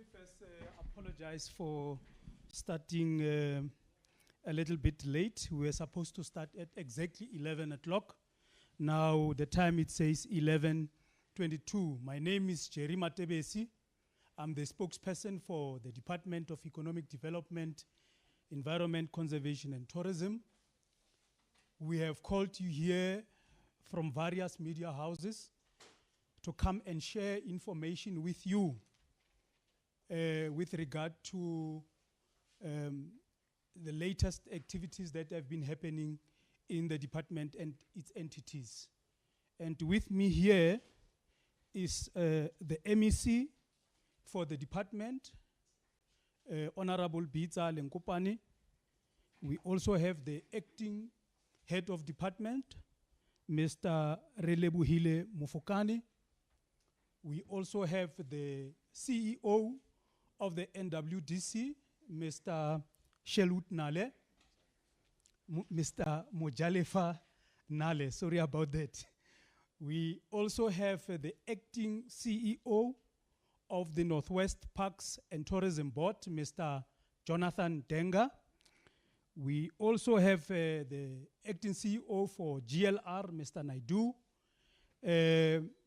me first apologize for starting a little bit late. We were supposed to start at exactly 11 o'clock. Now the time it says 11:22. My name is Jerry Matebesi. I'm the spokesperson for the Department of Economic Development, Environment, Conservation and Tourism. We have called you here from various media houses to come and share information with you with regard to the latest activities that have been happening in the department and its entities. And with me here is the MEC for the department, Honorable Bitsa Lenkopane. We also have the acting head of department, Mr. Relebohile Mofokane. We also have the CEO of the NWDC, Mr. Shelut Nale, Mr. Mojalefa Nale, sorry about that. We also have the acting CEO of the Northwest Parks and Tourism Board, Mr. Jonathan Denga. We also have the acting CEO for GLR, Mr. Naidu.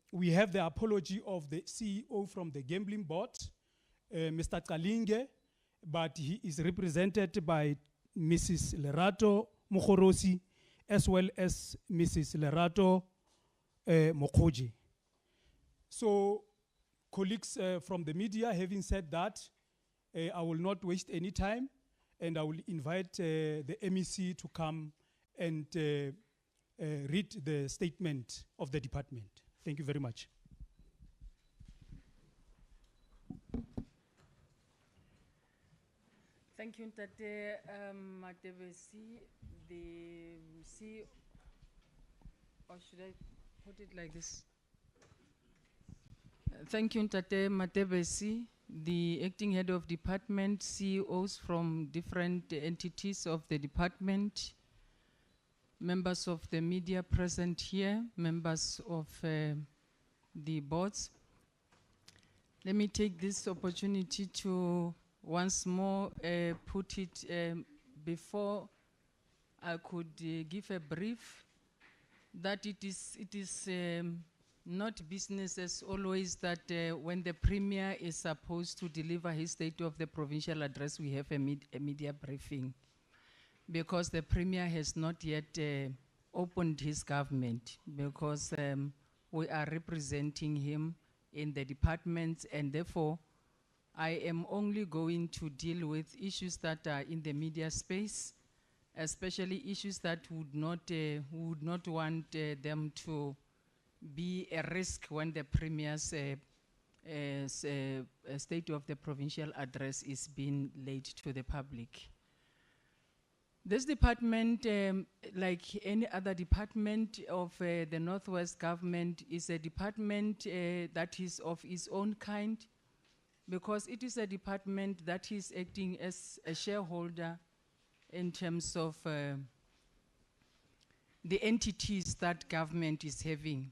We have the apology of the CEO from the Gambling Board, Mr. Kalinge, but he is represented by Mrs. Lerato Mokhorosi, as well as Mrs. Lerato Mokhoji. So, colleagues from the media, having said that, I will not waste any time, and I will invite the MEC to come and read the statement of the department. Thank you very much. Thank you, Ntate Matebesi, the CEO, or should I put it like this? Thank you, Ntate Matebesi, the acting head of department, CEOs from different entities of the department, members of the media present here, members of the boards. Let me take this opportunity to once more put it before I could give a brief that it is not business as always that when the Premier is supposed to deliver his State of the Provincial Address, we have a media briefing, because the Premier has not yet opened his government, because we are representing him in the departments, and therefore I am only going to deal with issues that are in the media space, especially issues that would not want them to be a risk when the Premier's State of the Provincial Address is being laid to the public. This department, like any other department of the Northwest government, is a department that is of its own kind, because it is a department that is acting as a shareholder in terms of the entities that government is having.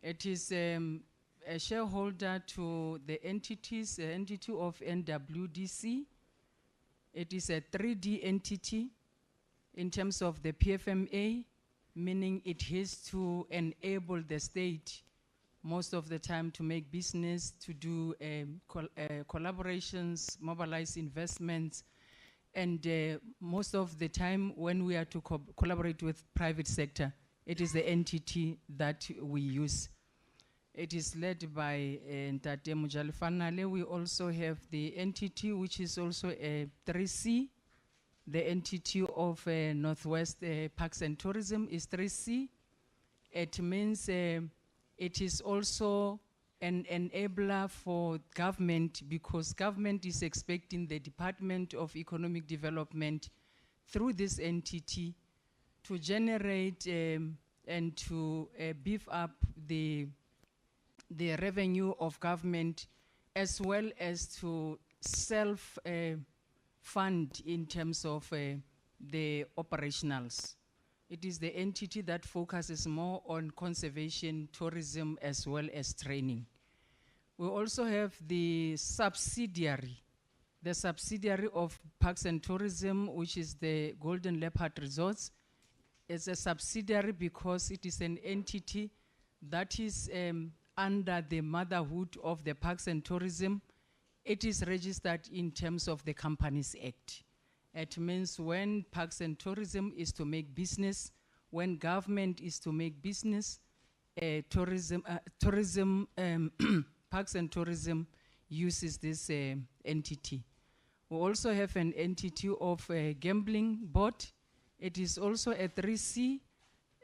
It is a shareholder to the entities, the entity of NWDC. It is a 3D entity in terms of the PFMA, meaning it has to enable the state most of the time to make business, to do collaborations, mobilize investments, and most of the time when we are to collaborate with private sector, it is the entity that we use. It is led by Ntate Mojalefa Nale. We also have the entity which is also a 3C. The entity of Northwest Parks and Tourism is 3C. It means it is also an enabler for government, because government is expecting the Department of Economic Development through this entity to generate and to beef up the revenue of government, as well as to self-fund in terms of the operationals. It is the entity that focuses more on conservation, tourism, as well as training. We also have the subsidiary of Parks and Tourism, which is the Golden Leopard Resorts. It's a subsidiary because it is an entity that is under the motherhood of the Parks and Tourism. It is registered in terms of the Companies Act. It means when Parks and Tourism is to make business, when government is to make business, Parks and Tourism uses this entity. We also have an entity of a gambling board. It is also a 3C,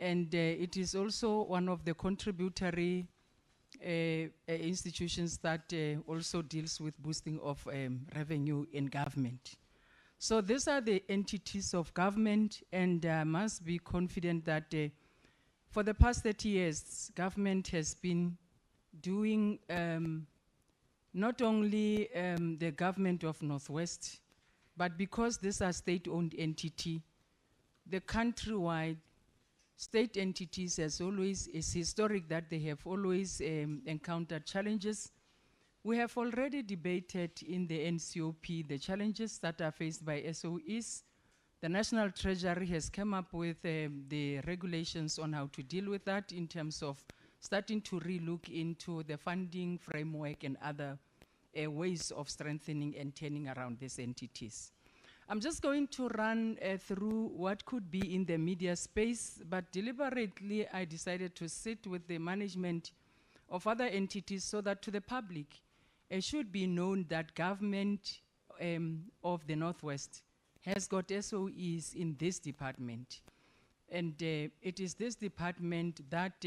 and it is also one of the contributory institutions that also deals with boosting of revenue in government. So these are the entities of government, and I must be confident that for the past 30 years, government has been doing not only the government of Northwest, but because these are state-owned entity, the countrywide state entities is historic that they have always encountered challenges. We have already debated in the NCOP the challenges that are faced by SOEs. The National Treasury has come up with the regulations on how to deal with that in terms of starting to re-look into the funding framework and other ways of strengthening and turning around these entities. I'm just going to run through what could be in the media space, but deliberately I decided to sit with the management of other entities so that to the public, it should be known that government of the Northwest has got SOEs in this department. And it is this department that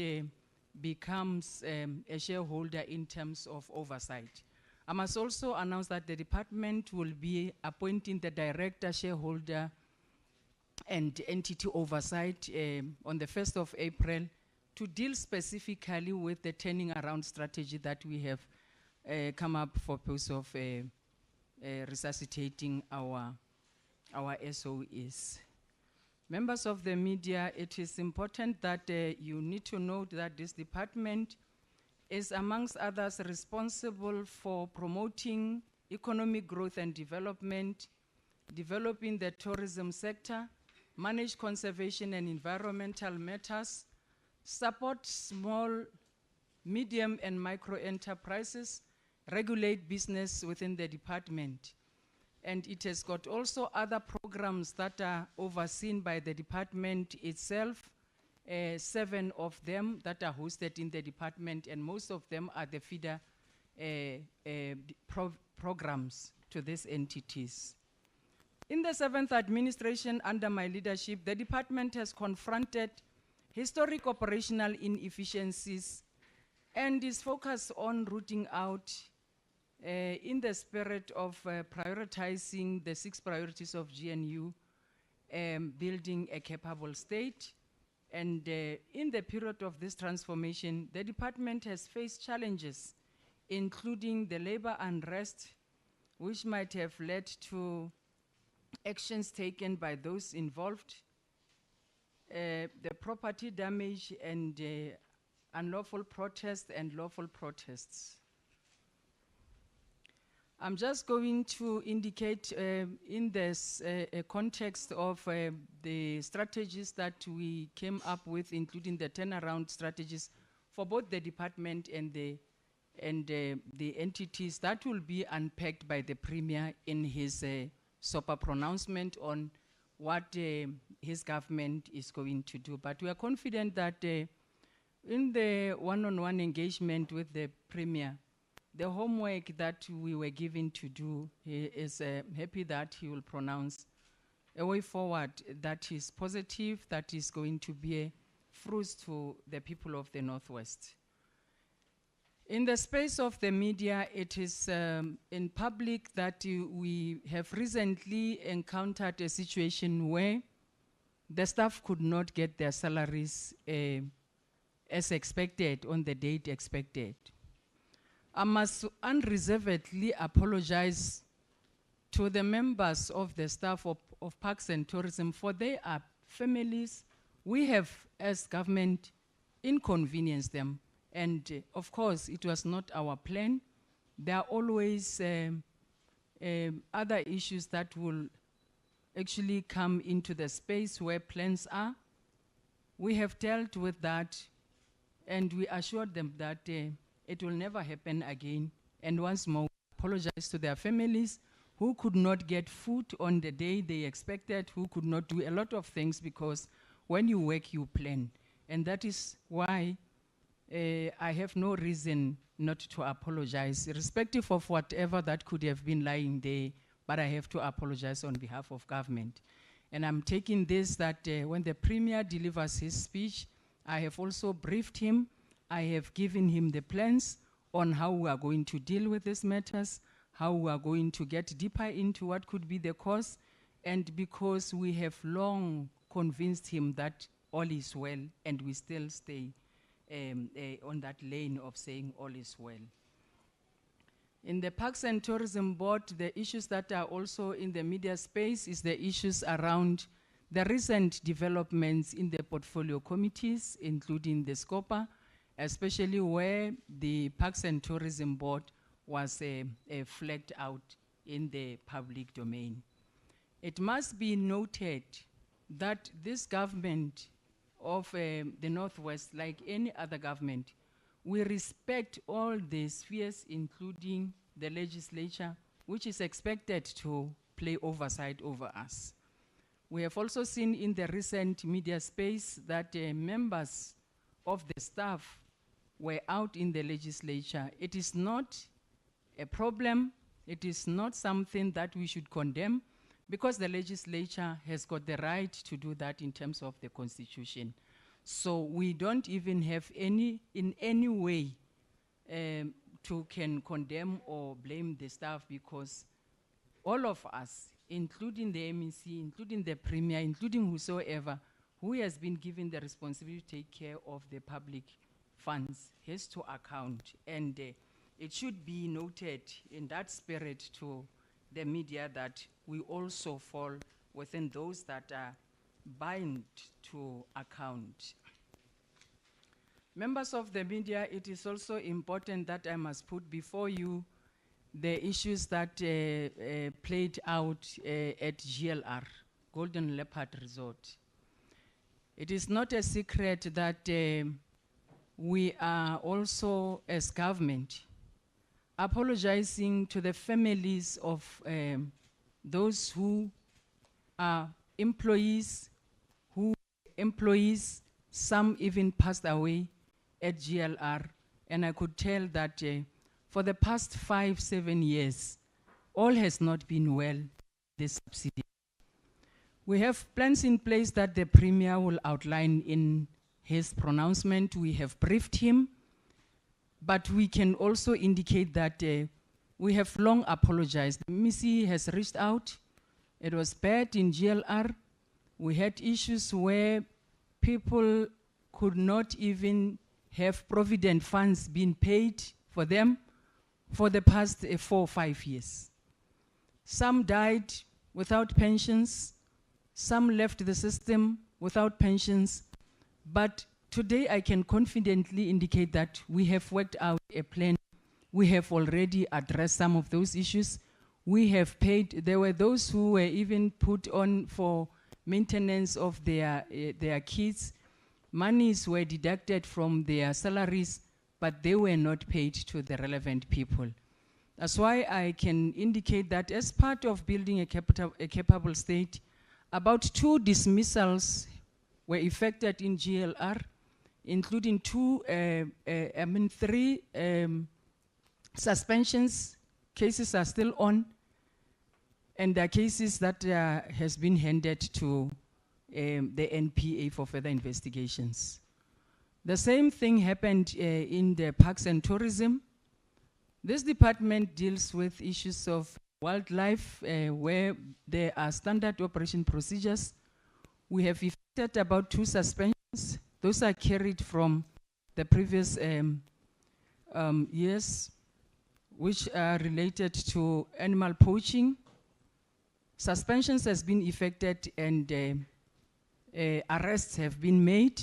becomes a shareholder in terms of oversight. I must also announce that the department will be appointing the director, shareholder, and entity oversight on the 1st of April to deal specifically with the turning around strategy that we have come up for purpose of resuscitating our SOEs. Members of the media, it is important that you need to note that this department is amongst others responsible for promoting economic growth and development, developing the tourism sector, manage conservation and environmental matters, support small, medium and micro enterprises, regulate business within the department. And it has got also other programs that are overseen by the department itself, 7 of them that are hosted in the department, and most of them are the feeder programs to these entities. In the 7th administration under my leadership, the department has confronted historic operational inefficiencies and is focused on rooting out in the spirit of prioritizing the 6 priorities of GNU, building a capable state. And in the period of this transformation, the department has faced challenges, including the labor unrest, which might have led to actions taken by those involved, the property damage and unlawful protest and lawful protests. I'm just going to indicate in this context of the strategies that we came up with, including the turnaround strategies for both the department and the entities that will be unpacked by the Premier in his SOPA pronouncement on what his government is going to do. But we are confident that in the one-on-one engagement with the Premier, the homework that we were given to do, he is happy that he will pronounce a way forward that is positive, that is going to be a fruit to the people of the Northwest. In the space of the media, it is in public that we have recently encountered a situation where the staff could not get their salaries as expected on the date expected. I must unreservedly apologize to the members of the staff of Parks and Tourism, for they are families. We have, as government, inconvenienced them. And of course, it was not our plan. there are always other issues that will actually come into the space where plans are. We have dealt with that, and we assured them that it will never happen again. And once more, apologize to their families who could not get food on the day they expected, who could not do a lot of things, because when you work, you plan. And that is why I have no reason not to apologize, irrespective of whatever that could have been lying there, but I have to apologize on behalf of government. And I'm taking this that when the Premier delivers his speech, I have also briefed him. I have given him the plans on how we are going to deal with these matters, how we are going to get deeper into what could be the cause, and because we have long convinced him that all is well, and we still stay on that lane of saying all is well. In the Parks and Tourism Board, the issues that are also in the media space is the issues around the recent developments in the portfolio committees, including the SCOPA, especially where the Parks and Tourism Board was flagged out in the public domain. It must be noted that this government of the Northwest, like any other government, we respect all the spheres, including the legislature, which is expected to play oversight over us. We have also seen in the recent media space that members of the staff were out in the legislature. It is not a problem. It is not something that we should condemn, because the legislature has got the right to do that in terms of the Constitution. So we don't even have in any way to can condemn or blame the staff, because all of us, including the MEC, including the Premier, including whosoever who has been given the responsibility to take care of the public funds, has to account. And it should be noted in that spirit to the media that we also fall within those that are bound to account. Members of the media, it is also important that I must put before you the issues that played out at GLR, Golden Leopard Resort. It is not a secret that we are also, as government, apologizing to the families of those who are employees, some even passed away at GLR. And I could tell that for the past 5-7 years, all has not been well, this subsidy. We have plans in place that the Premier will outline in his pronouncement. We have briefed him, but we can also indicate that we have long apologized. The MEC has reached out. It was bad in GLR. We had issues where people could not even have provident funds being paid for them for the past 4 or 5 years. Some died without pensions. Some left the system without pensions. But today I can confidently indicate that we have worked out a plan. We have already addressed some of those issues. We have paid. There were those who were even put on for maintenance of their kids. Monies were deducted from their salaries, but they were not paid to the relevant people. That's why I can indicate that as part of building a capable state, about 2 dismissals were effected in GLR, including 3 suspensions. Cases are still on, and there are cases that has been handed to the NPA for further investigations. The same thing happened in the Parks and Tourism. This department deals with issues of wildlife where there are standard operation procedures. We have effected about 2 suspensions. Those are carried from the previous years, which are related to animal poaching. Suspensions has been effected and arrests have been made.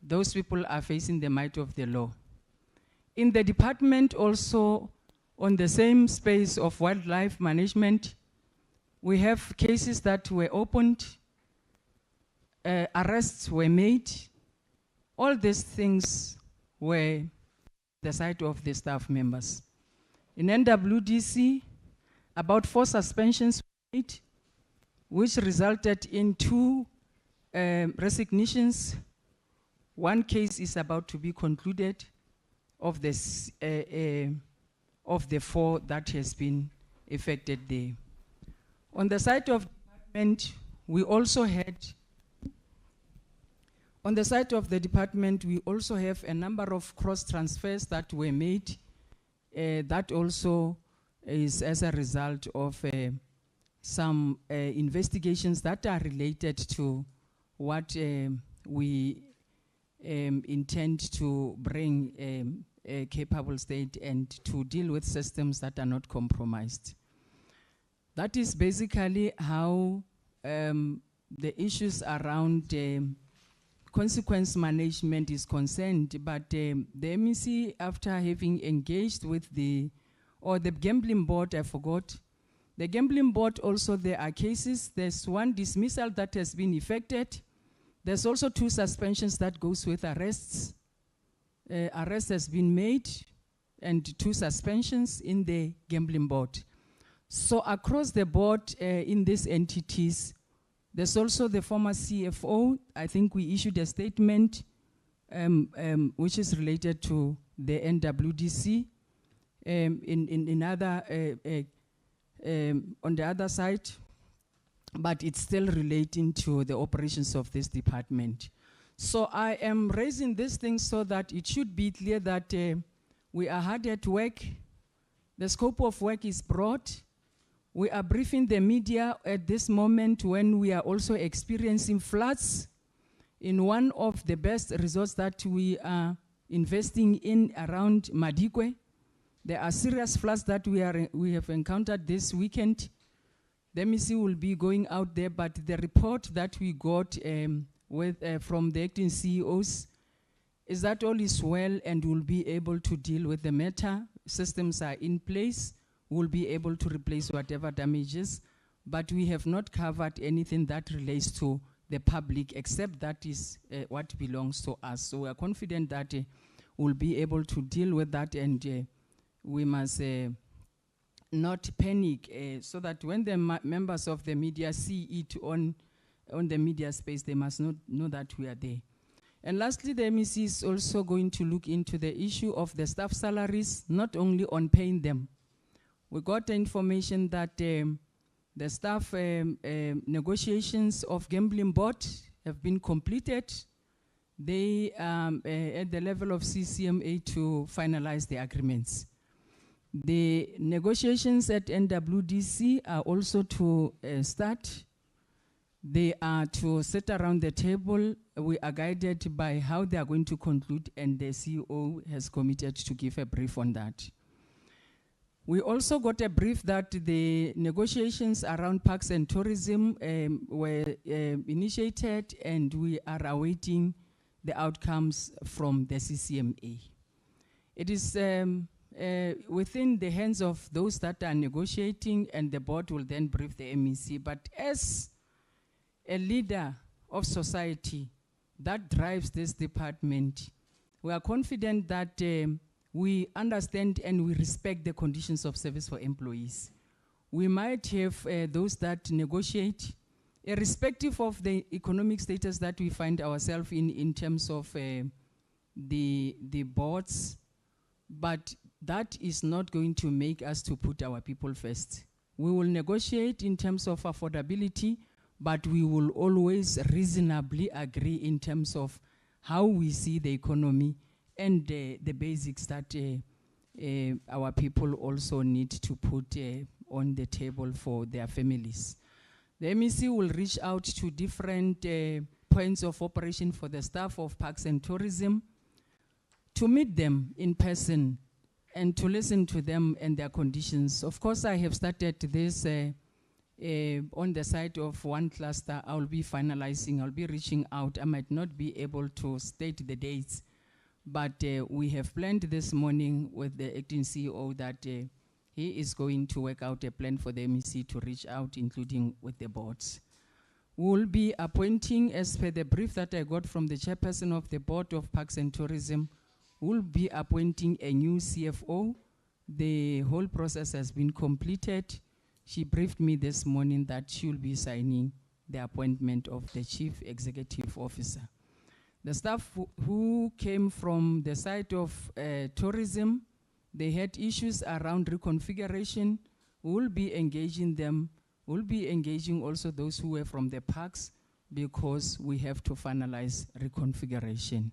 Those people are facing the might of the law. In the department also, On the same space of wildlife management, we have cases that were opened, arrests were made. All these things were the side of the staff members. In NWDC, about 4 suspensions were made, which resulted in 2 resignations. One case is about to be concluded of the 4 that has been affected there. On the side of department, we also had, on the side of the department, we also have a number of cross transfers that were made. That also is as a result of some investigations that are related to what we intend to bring a capable state and to deal with systems that are not compromised. That is basically how the issues around consequence management is concerned, but the MEC, after having engaged with the gambling board, I forgot. The gambling board also, there are cases. There's 1 dismissal that has been effected. There's also 2 suspensions that goes with arrests. Arrest has been made and 2 suspensions in the gambling board. So across the board in these entities, there's also the former CFO. I think we issued a statement which is related to the NWDC. In other, on the other side, but it's still relating to the operations of this department. So I am raising these things so that it should be clear that we are hard at work. The scope of work is broad. We are briefing the media at this moment when we are also experiencing floods in one of the best resorts that we are investing in around Madikwe. There are serious floods that we have encountered this weekend. The MEC will be going out there, but the report that we got from the acting CEOs is that all is well and we'll be able to deal with the matter. Systems are in place. We'll be able to replace whatever damages, but we have not covered anything that relates to the public, except that is what belongs to us. So we are confident that we'll be able to deal with that, and we must not panic, so that when the members of the media see it on the media space, they must not know that we are there. And lastly, the MEC is also going to look into the issue of the staff salaries, not only on paying them. We got the information that the staff negotiations of gambling board have been completed. They at the level of CCMA to finalize the agreements. The negotiations at NWDC are also to start. They are to sit around the table. We are guided by how they are going to conclude, and the CEO has committed to give a brief on that. We also got a brief that the negotiations around parks and tourism were initiated, and we are awaiting the outcomes from the CCMA. It is within the hands of those that are negotiating, and the board will then brief the MEC. But as a leader of society that drives this department, we are confident that we understand and we respect the conditions of service for employees. We might have those that negotiate, irrespective of the economic status that we find ourselves in terms of the boards, but that is not going to make us to put our people first. We will negotiate in terms of affordability, but we will always reasonably agree in terms of how we see the economy and the basics that our people also need to put on the table for their families. The MEC will reach out to different points of operation for the staff of parks and tourism to meet them in person and to listen to them and their conditions. Of course, I have started this on the side of one cluster. I will be finalizing, I'll be reaching out. I might not be able to state the dates, but we have planned this morning with the acting CEO that he is going to work out a plan for the MEC to reach out, including with the boards. We'll be appointing, as per the brief that I got from the chairperson of the Board of Parks and Tourism, we'll be appointing a new CFO. The whole process has been completed. She briefed me this morning that she'll be signing the appointment of the Chief Executive Officer. The staff who came from the side of tourism, they had issues around reconfiguration. We'll be engaging them. We'll be engaging also those who were from the parks, because we have to finalize reconfiguration.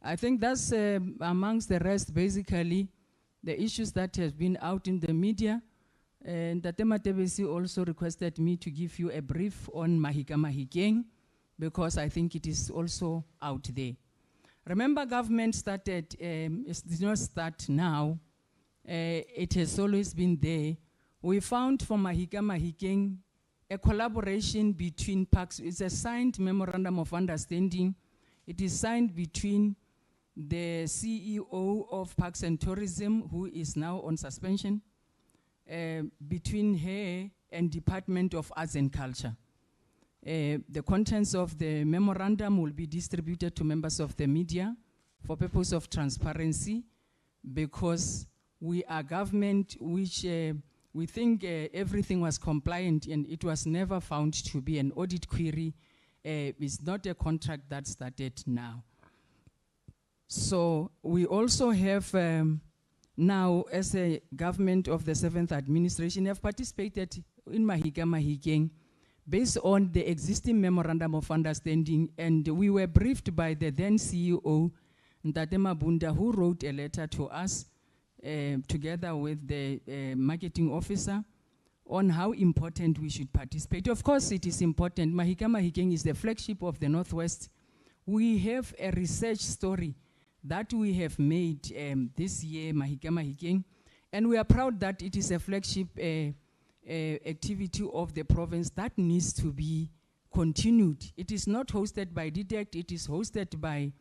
I think that's amongst the rest, basically, the issues that have been out in the media. And Tatema Tebesi also requested me to give you a brief on Mahika Mahikeng, because I think it is also out there. Remember, government started, it did not start now. It has always been there. We found for Mahika Mahikeng a collaboration between parks. It's a signed memorandum of understanding. It is signed between the CEO of Parks and Tourism, who is now on suspension, between her and Department of Arts and Culture. The contents of the memorandum will be distributed to members of the media for purpose of transparency, because we are government which we think everything was compliant, and it was never found to be an audit query. It's not a contract that started now. So we also have now, as a government of the 7th administration, have participated in Mahika Mahikeng based on the existing memorandum of understanding, and we were briefed by the then CEO, Ntate Mabunda, who wrote a letter to us together with the marketing officer on how important we should participate. Of course, it is important. Mahika Mahikeng is the flagship of the Northwest. We have a research story that we have made this year, Mahika Mahikeng, and we are proud that it is a flagship activity of the province that needs to be continued. It is not hosted by DDECT, it is hosted by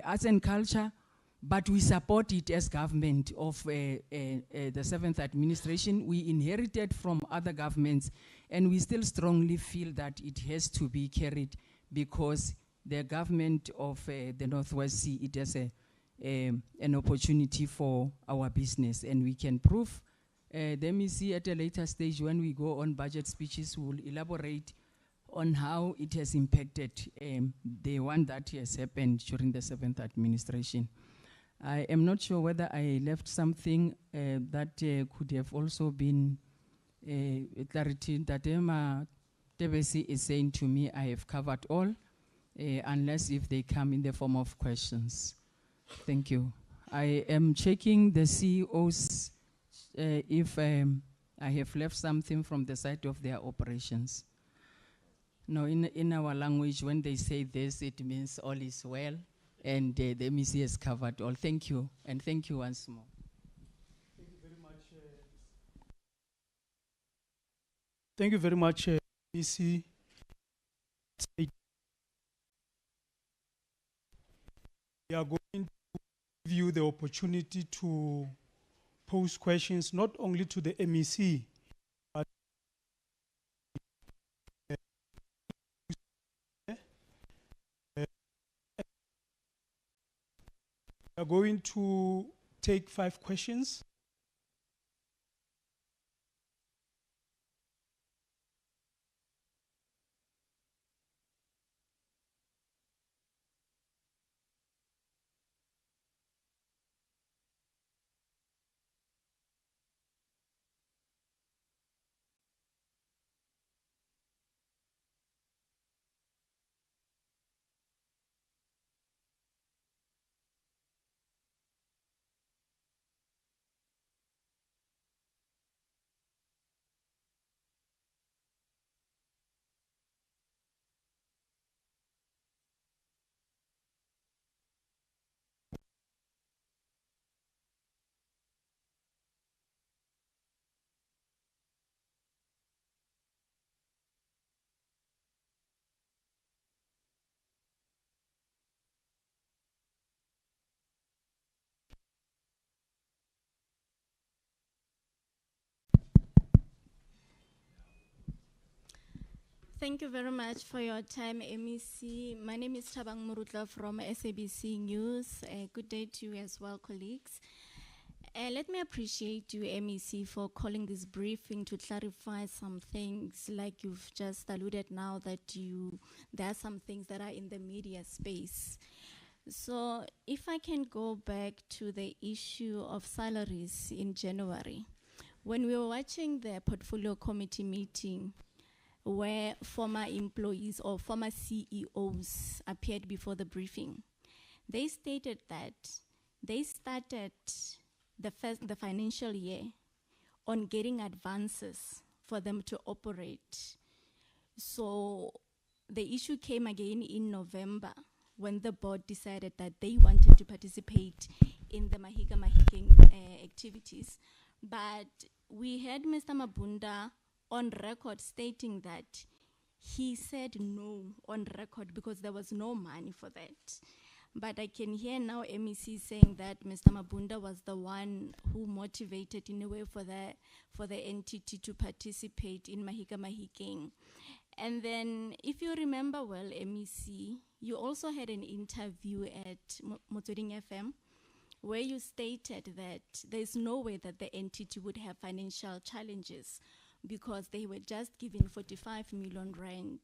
Arts and Culture, but we support it as government of the 7th administration. We inherited from other governments, and we still strongly feel that it has to be carried, because the government of the Northwest see it as an opportunity for our business, and we can prove. The MEC at a later stage, when we go on budget speeches, will elaborate on how it has impacted the one that has happened during the 7th administration. I am not sure whether I left something that could have also been clarity. Tatema Tebesi is saying to me, I have covered all, unless if they come in the form of questions. Thank you. I am checking the CEOs if I have left something from the side of their operations. No, in our language, when they say this, it means all is well, and the MEC has covered all. Thank you, and thank you once more. Thank you very much. Thank you very much, MEC. We are going to give you the opportunity to pose questions not only to the MEC, but we are going to take 5 questions. Thank you very much for your time, MEC. My name is Tabang Murutla from SABC News. Good day to you as well, colleagues. Let me appreciate you, MEC, for calling this briefing to clarify some things, like you've just alluded now that there are some things that are in the media space. So if I can go back to the issue of salaries in January, when we were watching the portfolio committee meeting, where former employees or former CEOs appeared before the briefing, they stated that they started the financial year on getting advances for them to operate. So the issue came again in November when the board decided that they wanted to participate in the Mahika Mahikeng activities. But we had Mr. Mabunda on record stating that he said no on record because there was no money for that. But I can hear now MEC saying that Mr. Mabunda was the one who motivated in a way for the entity to participate in Mahika Mahikeng. And then, if you remember well, MEC, you also had an interview at Motsweding FM where you stated that there's no way that the entity would have financial challenges because they were just given 45 million rand.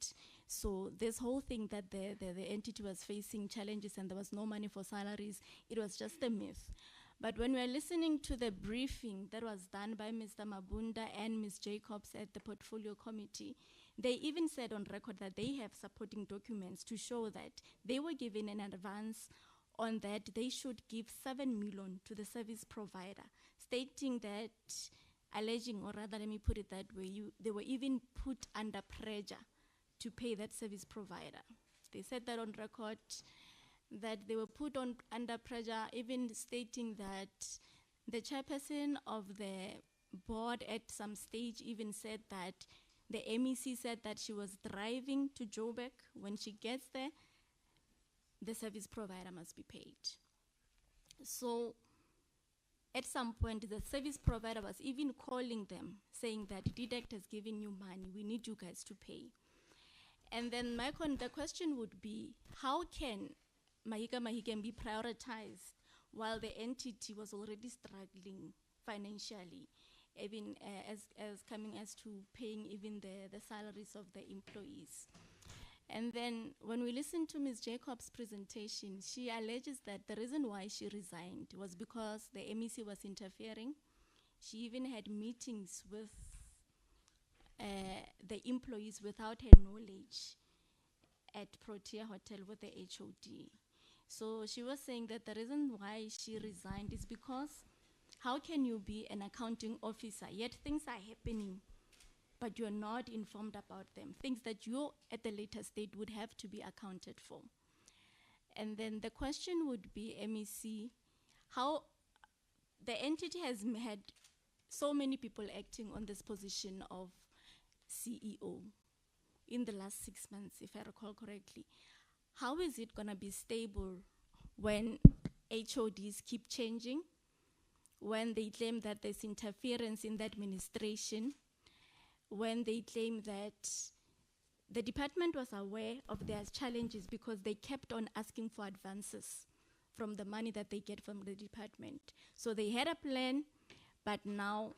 So this whole thing that the entity was facing challenges and there was no money for salaries, it was just a myth. But when we were listening to the briefing that was done by Mr. Mabunda and Ms. Jacobs at the portfolio committee, they even said on record that they have supporting documents to show that they were given an advance on that they should give 7 million to the service provider, stating that, alleging, or rather let me put it that way, they were even put under pressure to pay that service provider. They said that on record, that they were put under pressure, even stating that the chairperson of the board at some stage even said that the MEC said that she was driving to Joburg. When she gets there, the service provider must be paid. So at some point, the service provider was even calling them, saying that DDECT has given you money, we need you guys to pay. And then the question would be, how can Mahika Mahikeng be prioritized while the entity was already struggling financially, even as coming as to paying even the salaries of the employees? And then when we listened to Ms. Jacobs' presentation, she alleges that the reason why she resigned was because the MEC was interfering. She even had meetings with the employees without her knowledge at Protea Hotel with the HOD. So she was saying that the reason why she resigned is because how can you be an accounting officer, yet things are happening, but you're not informed about them, things that you at the later stage would have to be accounted for. And then the question would be, MEC, how the entity has had so many people acting on this position of CEO in the last 6 months, if I recall correctly. How is it gonna be stable when HODs keep changing, when they claim that there's interference in the administration, when they claim that the department was aware of their challenges because they kept on asking for advances from the money that they get from the department. So they had a plan, but now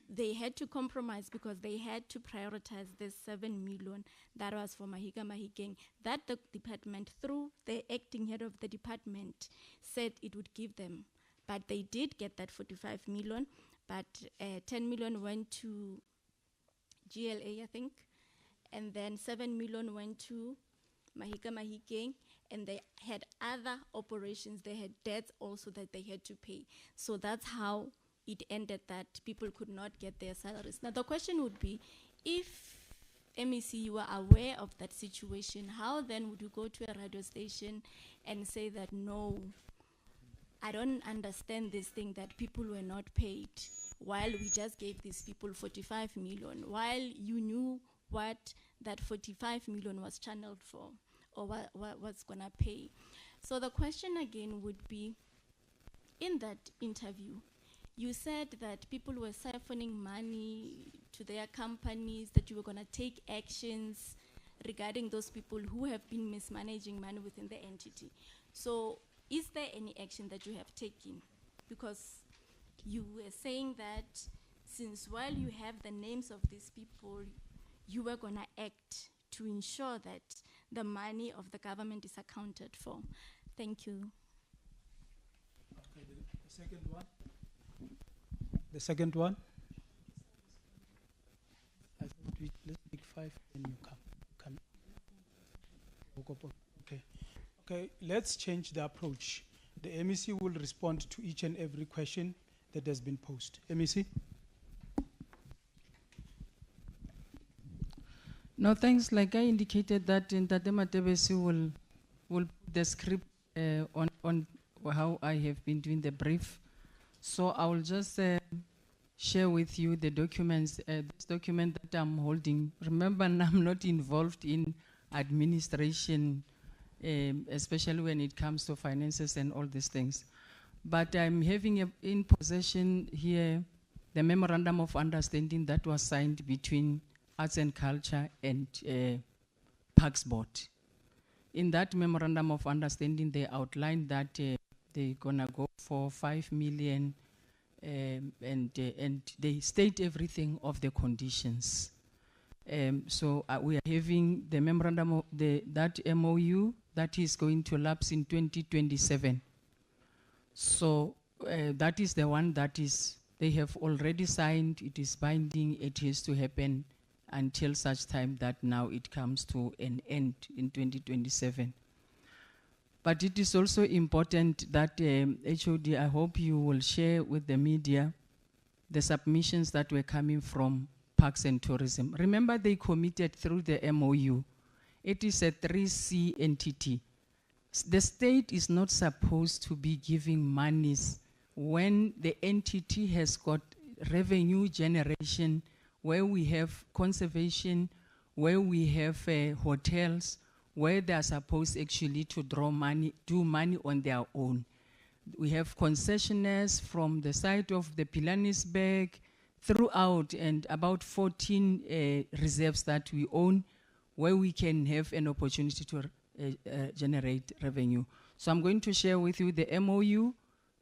they had to compromise because they had to prioritize this 7 million that was for Mahika Mahikeng, that the department, through the acting head of the department, said it would give them. But they did get that 45 million, but 10 million went to GLA, I think, and then 7 million went to Mahika Mahikeng, and they had other operations, they had debts also that they had to pay. So that's how it ended, that people could not get their salaries. Now the question would be, if MEC, you were aware of that situation, how then would you go to a radio station and say that, no, I don't understand this thing that people were not paid, while we just gave these people 45 million, while you knew what that 45 million was channeled for, or what was gonna pay? So the question again would be, in that interview, you said that people were siphoning money to their companies, that you were gonna take actions regarding those people who have been mismanaging money within the entity. So is there any action that you have taken? Because you were saying that since while you have the names of these people, you were going to act to ensure that the money of the government is accounted for. Thank you. Okay, the second one. The second one. I thought let's take 5 and you come. Okay. Okay, let's change the approach. The MEC will respond to each and every question that has been posed. MEC? No, thanks. Like I indicated that Ntate Matebesi will put the script on how I have been doing the brief. So I will just share with you the documents, this document that I'm holding. Remember, I'm not involved in administration, especially when it comes to finances and all these things. But I'm having in possession here the memorandum of understanding that was signed between Arts and Culture and Parks Board. In that memorandum of understanding, they outlined that they're gonna go for 5 million, and they state everything of the conditions. So we are having the memorandum of that MOU that is going to lapse in 2027. So that is the one that is they have already signed. It is binding. It has to happen until such time that now it comes to an end in 2027. But it is also important that HOD, I hope you will share with the media the submissions that were coming from Parks and Tourism. Remember, they committed through the MOU. It is a 3C entity. The state is not supposed to be giving monies when the entity has got revenue generation, where we have conservation, where we have hotels, where they are supposed actually to draw money, do money on their own. We have concessionaires from the side of the Pilanesberg throughout, and about 14 reserves that we own, where we can have an opportunity to generate revenue. So I'm going to share with you the MOU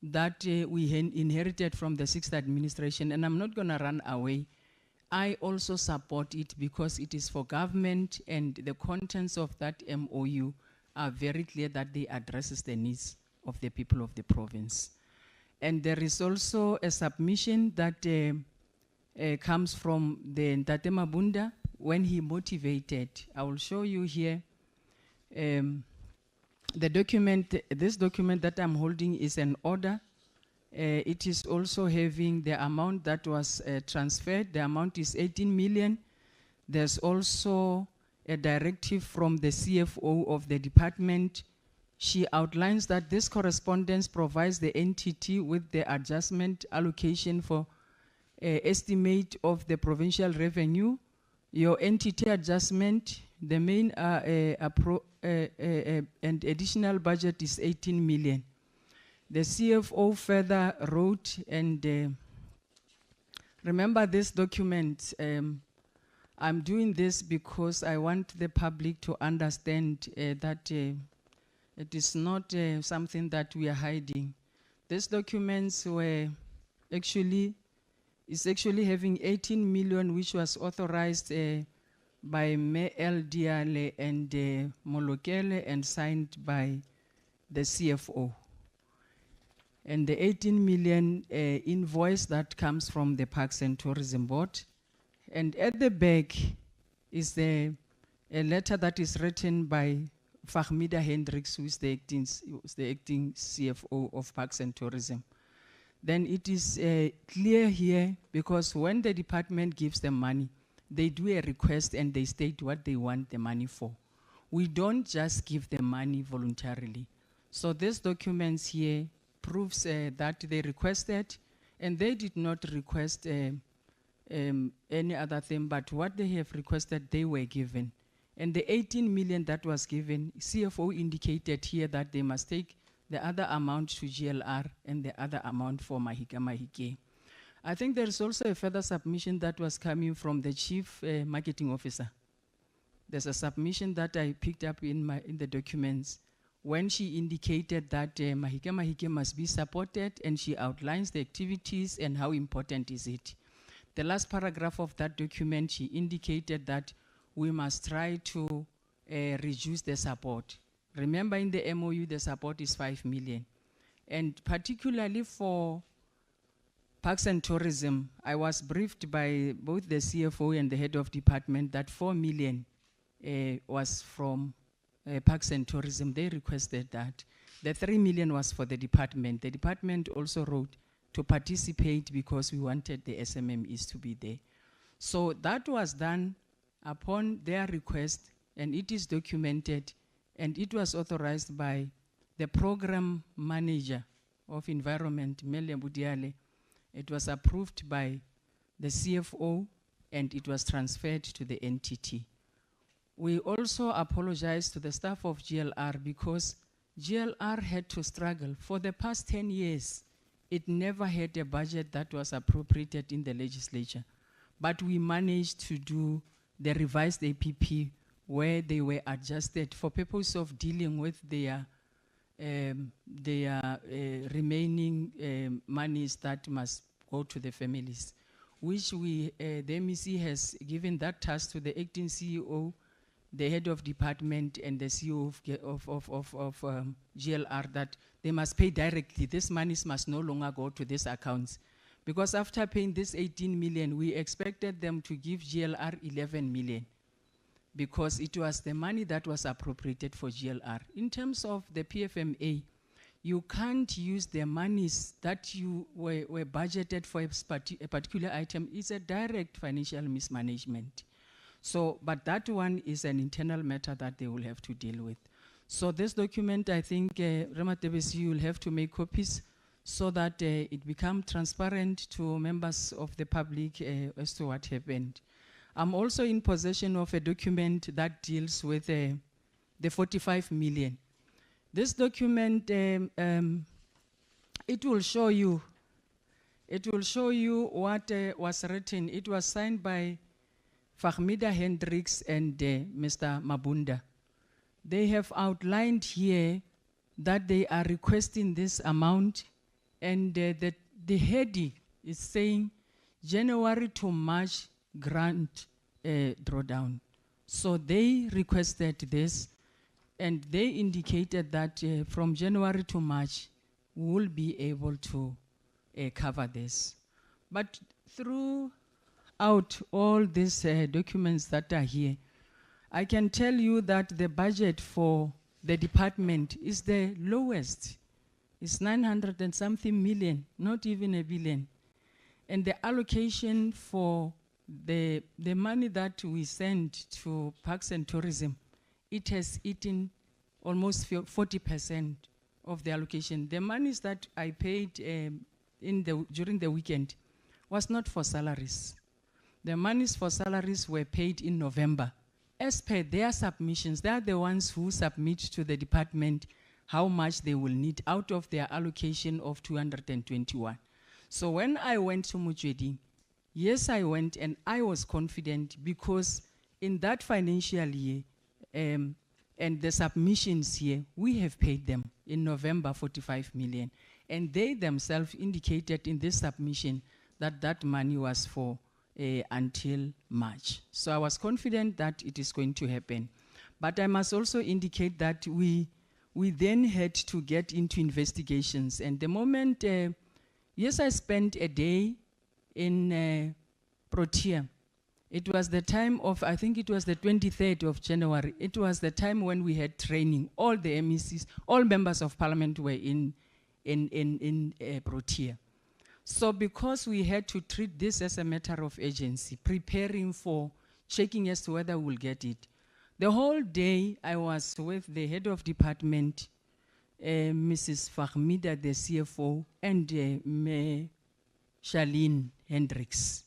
that we inherited from the 6th administration, and I'm not going to run away. I also support it because it is for government, and the contents of that MOU are very clear that they addresses the needs of the people of the province. And there is also a submission that comes from the Ntate Mabunda when he motivated. I will show you here the document. This document that I'm holding is an order. It is also having the amount that was transferred. The amount is 18 million. There's also a directive from the CFO of the department. She outlines that this correspondence provides the entity with the adjustment allocation for estimate of the provincial revenue. Your entity adjustment, the main and additional budget is 18 million. The CFO further wrote, and remember this document, I'm doing this because I want the public to understand that it is not something that we are hiding. These documents were actually having 18 million, which was authorized by L. Diale and Molokele and signed by the CFO. And the 18 million invoice that comes from the Parks and Tourism Board. And at the back is a letter that is written by Fahmida Hendricks, who is the acting CFO of Parks and Tourism. Then it is clear here, because when the department gives them money, they do a request and they state what they want the money for. We don't just give them money voluntarily. So these documents here proves that they requested, and they did not request any other thing, but what they have requested, they were given. And the 18 million that was given, CFO indicated here that they must take the other amount to GLR and the other amount for Mahike. I think there is also a further submission that was coming from the Chief Marketing Officer. there's a submission that I picked up in the documents when she indicated that Mahike Mahike must be supported, and she outlines the activities and how important is it. The last paragraph of that document, she indicated that we must try to reduce the support. Remember, in the MOU, the support is 5 million. And particularly for Parks and Tourism, I was briefed by both the CFO and the head of department that 4 million was from Parks and Tourism. They requested that. The 3 million was for the department. The department also wrote to participate because we wanted the SMMEs to be there. So that was done upon their request, and it is documented, and it was authorized by the program manager of environment, Melia Budiale. It was approved by the CFO, and it was transferred to the NTT. We also apologize to the staff of GLR because GLR had to struggle. For the past 10 years, it never had a budget that was appropriated in the legislature. But we managed to do the revised APP where they were adjusted for purpose of dealing with their remaining monies that must go to the families, which the MEC has given that task to the acting CEO, the head of department, and the CEO of GLR, that they must pay directly. These monies must no longer go to these accounts. Because after paying this 18 million, we expected them to give GLR 11 million because it was the money that was appropriated for GLR. In terms of the PFMA, you can't use the monies that you were budgeted for a particular item. It's a direct financial mismanagement. So, but that one is an internal matter that they will have to deal with. So this document, I think, Ramatebesi, you will have to make copies so that it becomes transparent to members of the public as to what happened. I'm also in possession of a document that deals with the 45 million. This document, it will show you what was written. It was signed by Fahmida Hendricks and Mr. Mabunda. They have outlined here that they are requesting this amount, and the heading is saying January to March grant drawdown. So they requested this, and they indicated that from January to March, we will be able to cover this. But throughout all these documents that are here, I can tell you that the budget for the department is the lowest. It's 900 and something million, not even a billion. And the allocation for the money that we send to Parks and Tourism, it has eaten almost 40% of the allocation. The monies that I paid during the weekend was not for salaries. The monies for salaries were paid in November. As per their submissions, they are the ones who submit to the department how much they will need out of their allocation of 221. So when I went to Mujedi, yes, I went, and I was confident because in that financial year, and the submissions here, we have paid them in November 45 million. And they themselves indicated in this submission that that money was for until March. So I was confident that it is going to happen. But I must also indicate that we then had to get into investigations. And the moment, yes, I spent a day in Protea. It was the time of, I think it was the 23rd of January. It was the time when we had training. All the MECs, all members of parliament were in Protea. So because we had to treat this as a matter of urgency, preparing for checking as to whether we'll get it, the whole day I was with the head of department, Mrs. Fahmida, the CFO, and Charlene Hendricks.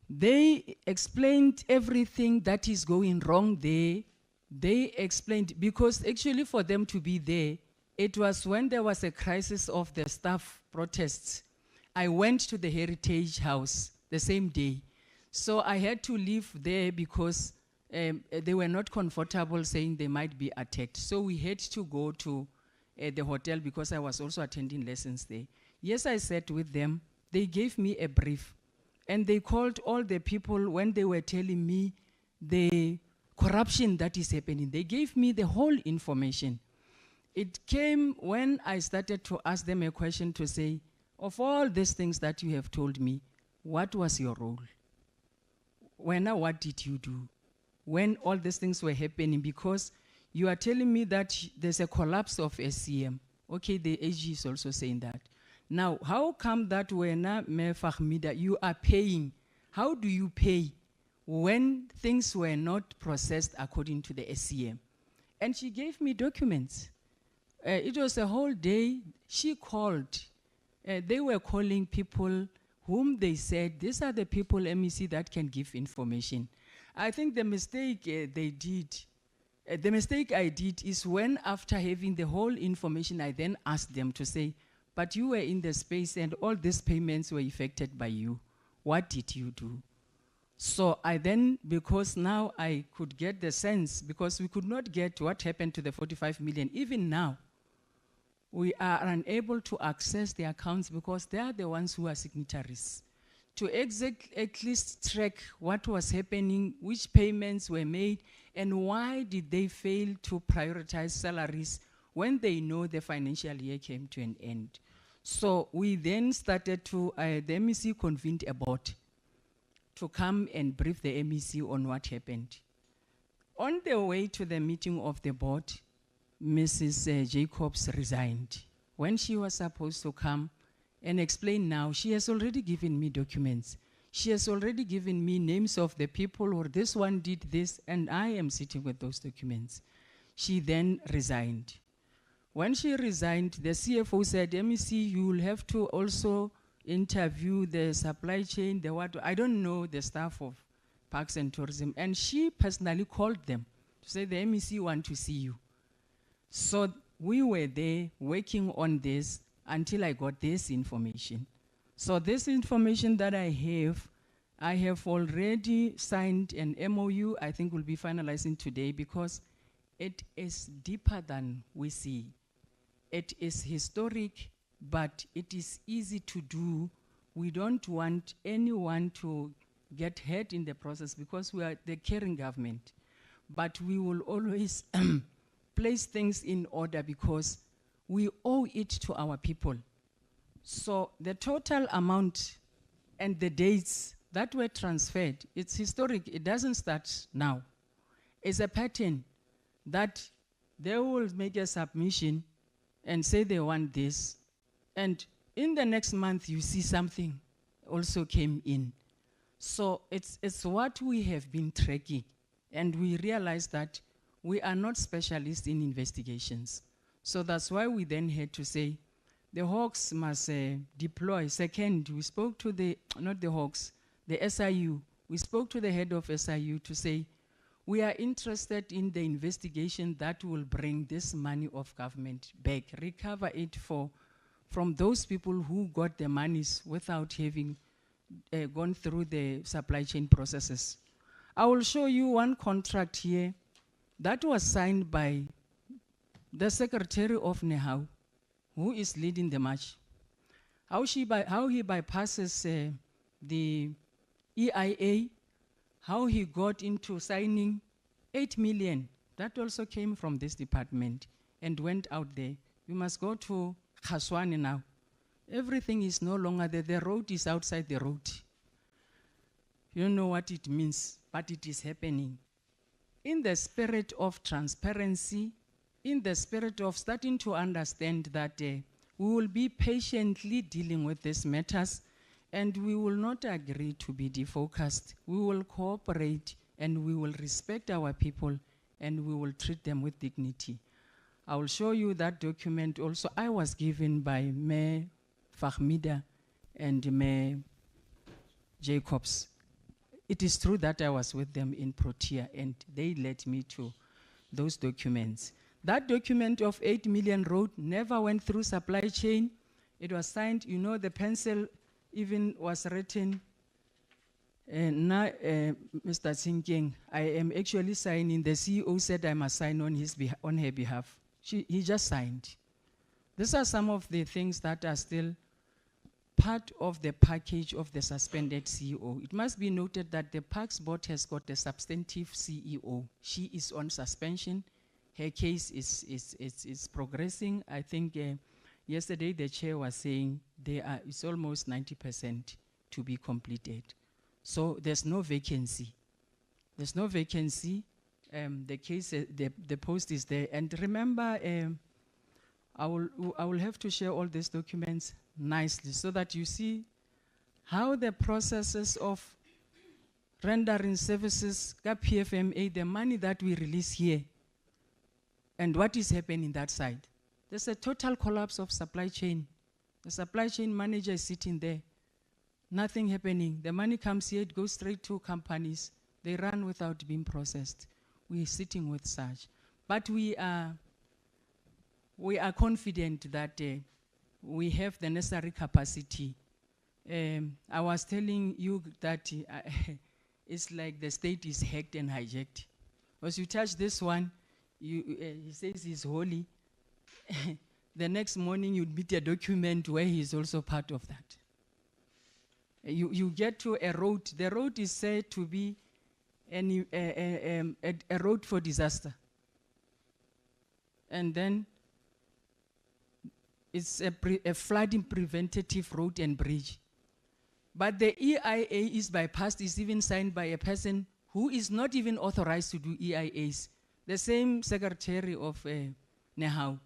They explained everything that is going wrong there. They explained, because actually for them to be there, it was when there was a crisis of the staff protests. I went to the Heritage House the same day. So I had to leave there because they were not comfortable saying they might be attacked. So we had to go to the hotel because I was also attending lessons there. Yes, I sat with them. They gave me a brief. And they called all the people when they were telling me the corruption that is happening. They gave me the whole information. It came when I started to ask them a question to say, of all these things that you have told me, what was your role? What did you do? When all these things were happening, because you are telling me that there's a collapse of SCM. Okay, the AG is also saying that. Now, how come that when you are paying? How do you pay when things were not processed according to the SCM? And she gave me documents. It was a whole day. She called. They were calling people whom they said, these are the people, MEC, that can give information. I think the mistake the mistake I did is when, after having the whole information, I then asked them to say, but you were in the space and all these payments were effected by you. What did you do? So I then, because now I could get the sense, because we could not get what happened to the 45 million. Even now, we are unable to access the accounts because they are the ones who are signatories. To at least track what was happening, which payments were made, and why did they fail to prioritize salaries when they know the financial year came to an end. So we then started to, the MEC convened a board to come and brief the MEC on what happened. On the way to the meeting of the board, Mrs. Jacobs resigned. When she was supposed to come and explain now, she has already given me documents. She has already given me names of the people, or this one did this, and I am sitting with those documents. She then resigned. When she resigned, the CFO said, MEC, you will have to also interview the supply chain, the what, I don't know the staff of Parks and Tourism. And she personally called them to say, the MEC want to see you. So we were there working on this until I got this information. So this information that I have already signed an MOU, I think we'll be finalizing today, because it is deeper than we see. It is historic, but it is easy to do. We don't want anyone to get hurt in the process because we are the caring government. But we will always place things in order because we owe it to our people. So the total amount and the dates that were transferred, it's historic. It doesn't start now. It's a pattern that they will make a submission and say they want this. And in the next month, you see something also came in. So it's what we have been tracking. And we realized that we are not specialists in investigations. So that's why we then had to say, the Hawks must deploy. Second, we spoke to the SIU. We spoke to the head of SIU to say, we are interested in the investigation that will bring this money of government back, recover it from those people who got the monies without having gone through the supply chain processes. I will show you one contract here that was signed by the Secretary of NEHAU, who is leading the march. How he bypasses the EIA, how he got into signing 8 million. That also came from this department and went out there. We must go to Khaswane now. Everything is no longer there. The road is outside the road. You don't know what it means, but it is happening. In the spirit of transparency, in the spirit of starting to understand that we will be patiently dealing with these matters, and we will not agree to be defocused. We will cooperate, and we will respect our people, and we will treat them with dignity. I will show you that document also. I was given by Mayor Fahmida and Mayor Jacobs. It is true that I was with them in Protea, and they led me to those documents. That document of 8 million road never went through supply chain. It was signed, you know, the pencil even was written, Now, Mr. Tsinkeng, I am actually signing. The CEO said I must sign on on her behalf. He just signed. These are some of the things that are still part of the package of the suspended CEO. It must be noted that the Parks Board has got a substantive CEO. She is on suspension. Her case is progressing. I think yesterday the chair was saying it's almost 90% to be completed. So there's no vacancy. There's no vacancy. The case, the post is there. And remember, I will have to share all these documents nicely so that you see how the processes of rendering services, PFMA, the money that we release here, and what is happening that side. There's a total collapse of supply chain. The supply chain manager is sitting there, nothing happening. The money comes here, it goes straight to companies. They run without being processed. We're sitting with such. But we are confident that we have the necessary capacity. I was telling you that it's like the state is hacked and hijacked. Once you touch this one, he says he's holy. The next morning you'd meet a document where he's also part of that. You get to a road. The road is said to be a road for disaster. And then it's a flooding preventative road and bridge. But the EIA is bypassed, is even signed by a person who is not even authorized to do EIAs. The same secretary of Nehau,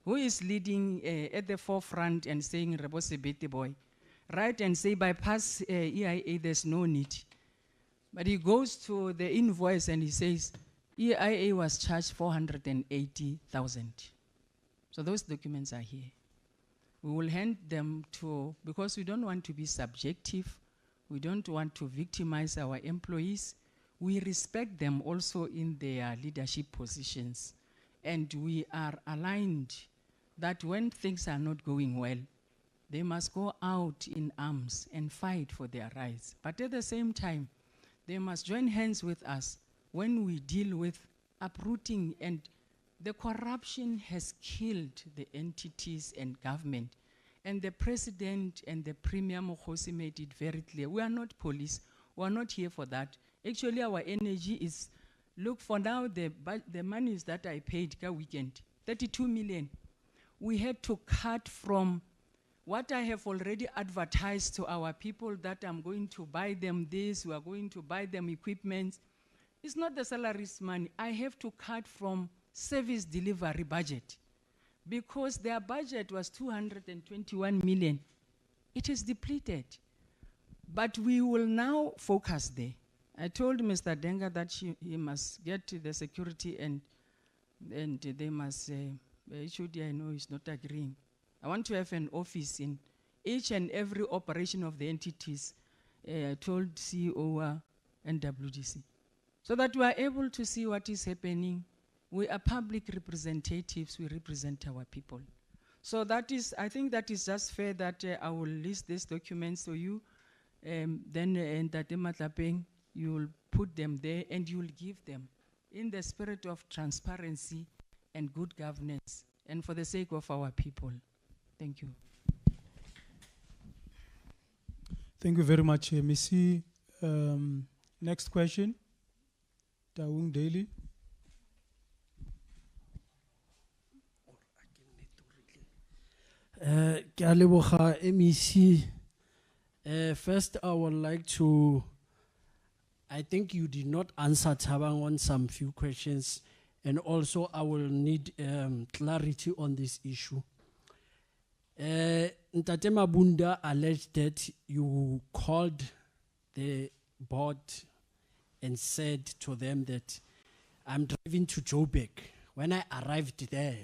who is leading at the forefront and saying, Rebose Bete boy, right, and say bypass EIA, there's no need. But he goes to the invoice and he says, EIA was charged 480,000. So those documents are here. We will hand them to, because we don't want to be subjective, we don't want to victimize our employees. We respect them also in their leadership positions. And we are aligned that when things are not going well, they must go out in arms and fight for their rights. But at the same time, they must join hands with us when we deal with uprooting, and the corruption has killed the entities and government. And the president and the premier Mokhosi made it very clear. We are not police. We are not here for that. Actually, our energy is, look, for now, the monies that I paid that weekend, 32 million. We had to cut from what I have already advertised to our people that I'm going to buy them this, we are going to buy them equipment. It's not the salaries money. I have to cut from service delivery budget because their budget was 221 million. It is depleted. But we will now focus there. I told Mr. Denga that he must get to the security and they must, HOD I know is not agreeing. I want to have an office in each and every operation of the entities, told CEO and WDC. So that we are able to see what is happening. We are public representatives, we represent our people. So that is, I think that is just fair that I will list these documents to you. Then in Tatematapeng, you will put them there and you will give them in the spirit of transparency and good governance and for the sake of our people. Thank you. Thank you very much, MEC. Next question, Taung Daly. MEC, first I would like to, I think you did not answer Thabang on some few questions, and also I will need clarity on this issue. Ntate Mabunda alleged that you called the board and said to them that I'm driving to Joburg. When I arrived there,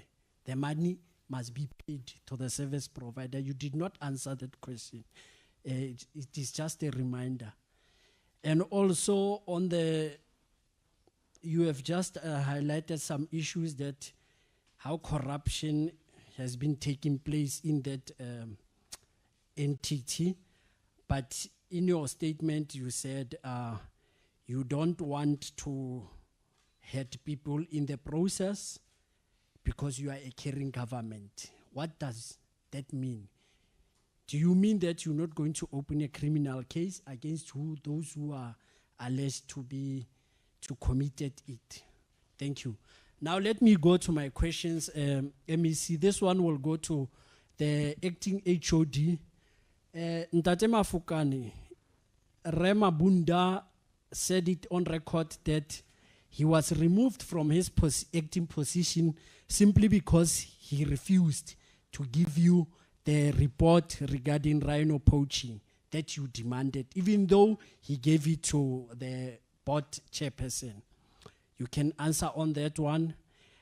the money must be paid to the service provider. You did not answer that question. It is just a reminder. And also on the, you have just highlighted some issues that how corruption has been taking place in that entity. But in your statement, you said you don't want to hurt people in the process because you are a caring government. What does that mean? Do you mean that you're not going to open a criminal case against those who are alleged to committed it? Thank you. Now let me go to my questions, MEC. This one will go to the acting HOD. Ntate Mafokane, Rema Bunda said it on record that he was removed from his acting position simply because he refused to give you the report regarding rhino poaching that you demanded, even though he gave it to the board chairperson. You can answer on that one.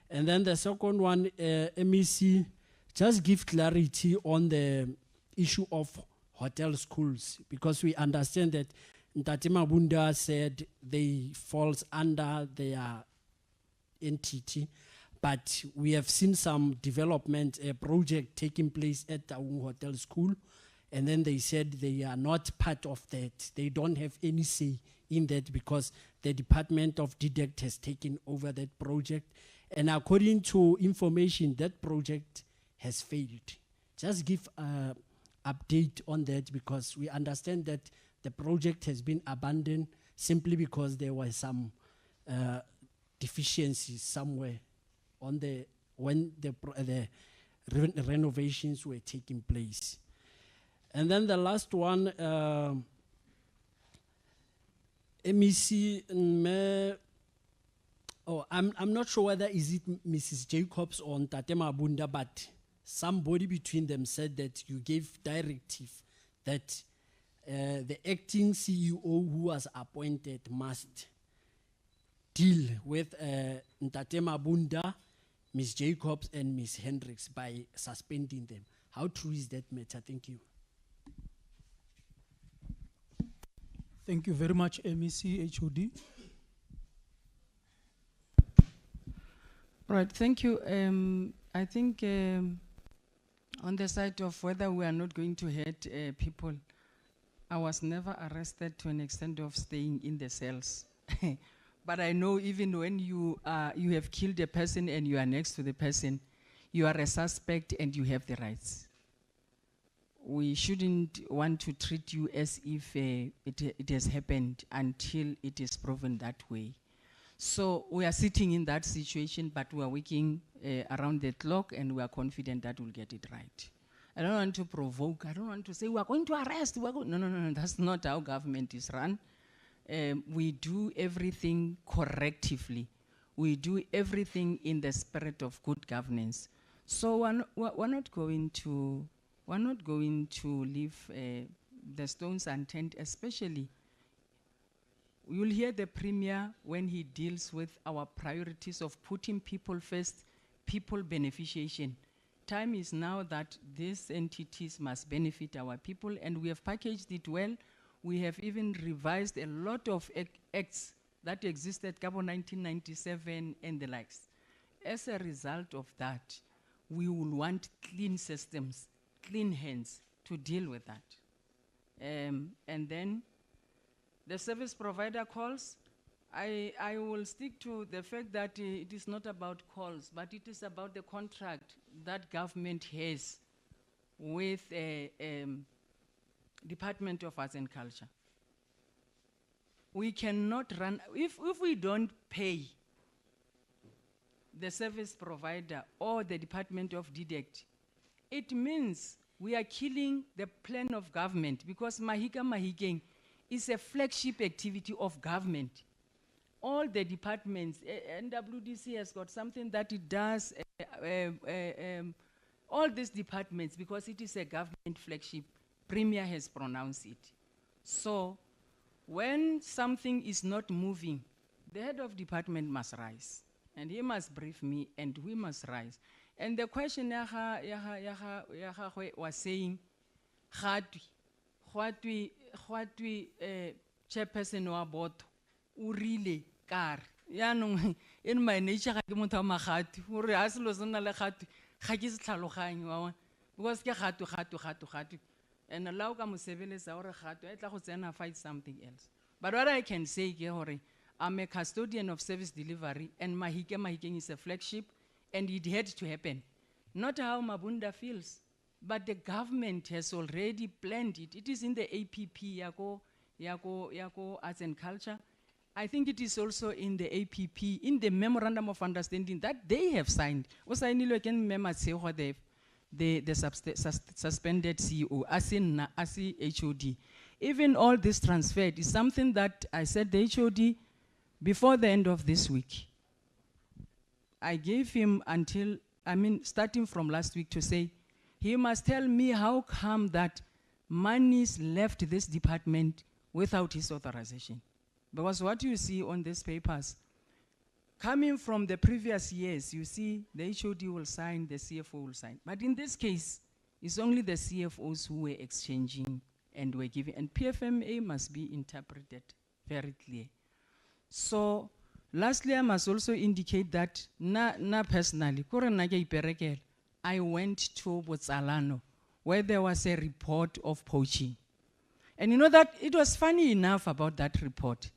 And then the second one, MEC, just give clarity on the issue of hotel schools, because we understand that Ntate Mabunda said they falls under their entity, but we have seen some development, a project taking place at the hotel school, and then they said they are not part of that. They don't have any say in that because the Department of Didact has taken over that project. And according to information, that project has failed. Just give an update on that, because we understand that the project has been abandoned simply because there were some deficiencies somewhere on when the renovations were taking place. And then the last one, MEC, I'm not sure whether is it Mrs. Jacobs or Ntate Mabunda, but somebody between them said that you gave directive that the acting CEO who was appointed must deal with Ntate Mabunda, Ms. Jacobs, and Ms. Hendricks by suspending them. How true is that matter? Thank you. Thank you very much, MEC HOD. Right, thank you. I think on the side of whether we are not going to hurt people, I was never arrested to an extent of staying in the cells. But I know even when you have killed a person and you are next to the person, you are a suspect and you have the rights. We shouldn't want to treat you as if it has happened until it is proven that way. So we are sitting in that situation, but we are working around the clock, and we are confident that we'll get it right. I don't want to provoke. I don't want to say we are going to arrest. No. That's not how government is run. We do everything correctively. We do everything in the spirit of good governance. So we're not going to leave the stones unturned, especially. You'll hear the Premier when he deals with our priorities of putting people first, people beneficiation. Time is now that these entities must benefit our people, and we have packaged it well. We have even revised a lot of acts that existed in 1997 and the likes. As a result of that, we will want clean systems, clean hands to deal with that. And then the service provider calls, I will stick to the fact that it is not about calls, but it is about the contract that government has with Department of Arts and Culture. We cannot run, if we don't pay the service provider or the Department of Didact, it means we are killing the plan of government, because Mahika Mahikeng is a flagship activity of government. All the departments, NWDC has got something that it does, all these departments, because it is a government flagship, Premier has pronounced it. So when something is not moving, the head of department must rise, and he must brief me, and we must rise. And the question was saying, chairperson wa board, urile kar. In my nature, I don't have magati. Uri aslo zona le gati. Gaki se tlhaloganye wa. Because ke gatu. And allow ka mosebeletsa hore kgato e tla go tsena fight something else. But what I can say ke hore I'm a custodian of service delivery, and Mahikeng is a flagship, and it had to happen. Not how Mabunda feels, but the government has already planned it. It is in the APP, Yako Arts and Culture. I think it is also in the APP, in the Memorandum of Understanding that they have signed. Also, I need to remember the suspended CEO, as HOD. Even all this transferred is something that I said the HOD before the end of this week. I gave him until, starting from last week to say, he must tell me how come that monies left this department without his authorization. Because what you see on these papers, coming from the previous years, you see the HOD will sign, the CFO will sign. But in this case, it's only the CFOs who were exchanging and were giving, and PFMA must be interpreted very clear. So, lastly, I must also indicate that, personally, I went to Botsalano, where there was a report of poaching. And you know that it was funny enough about that report.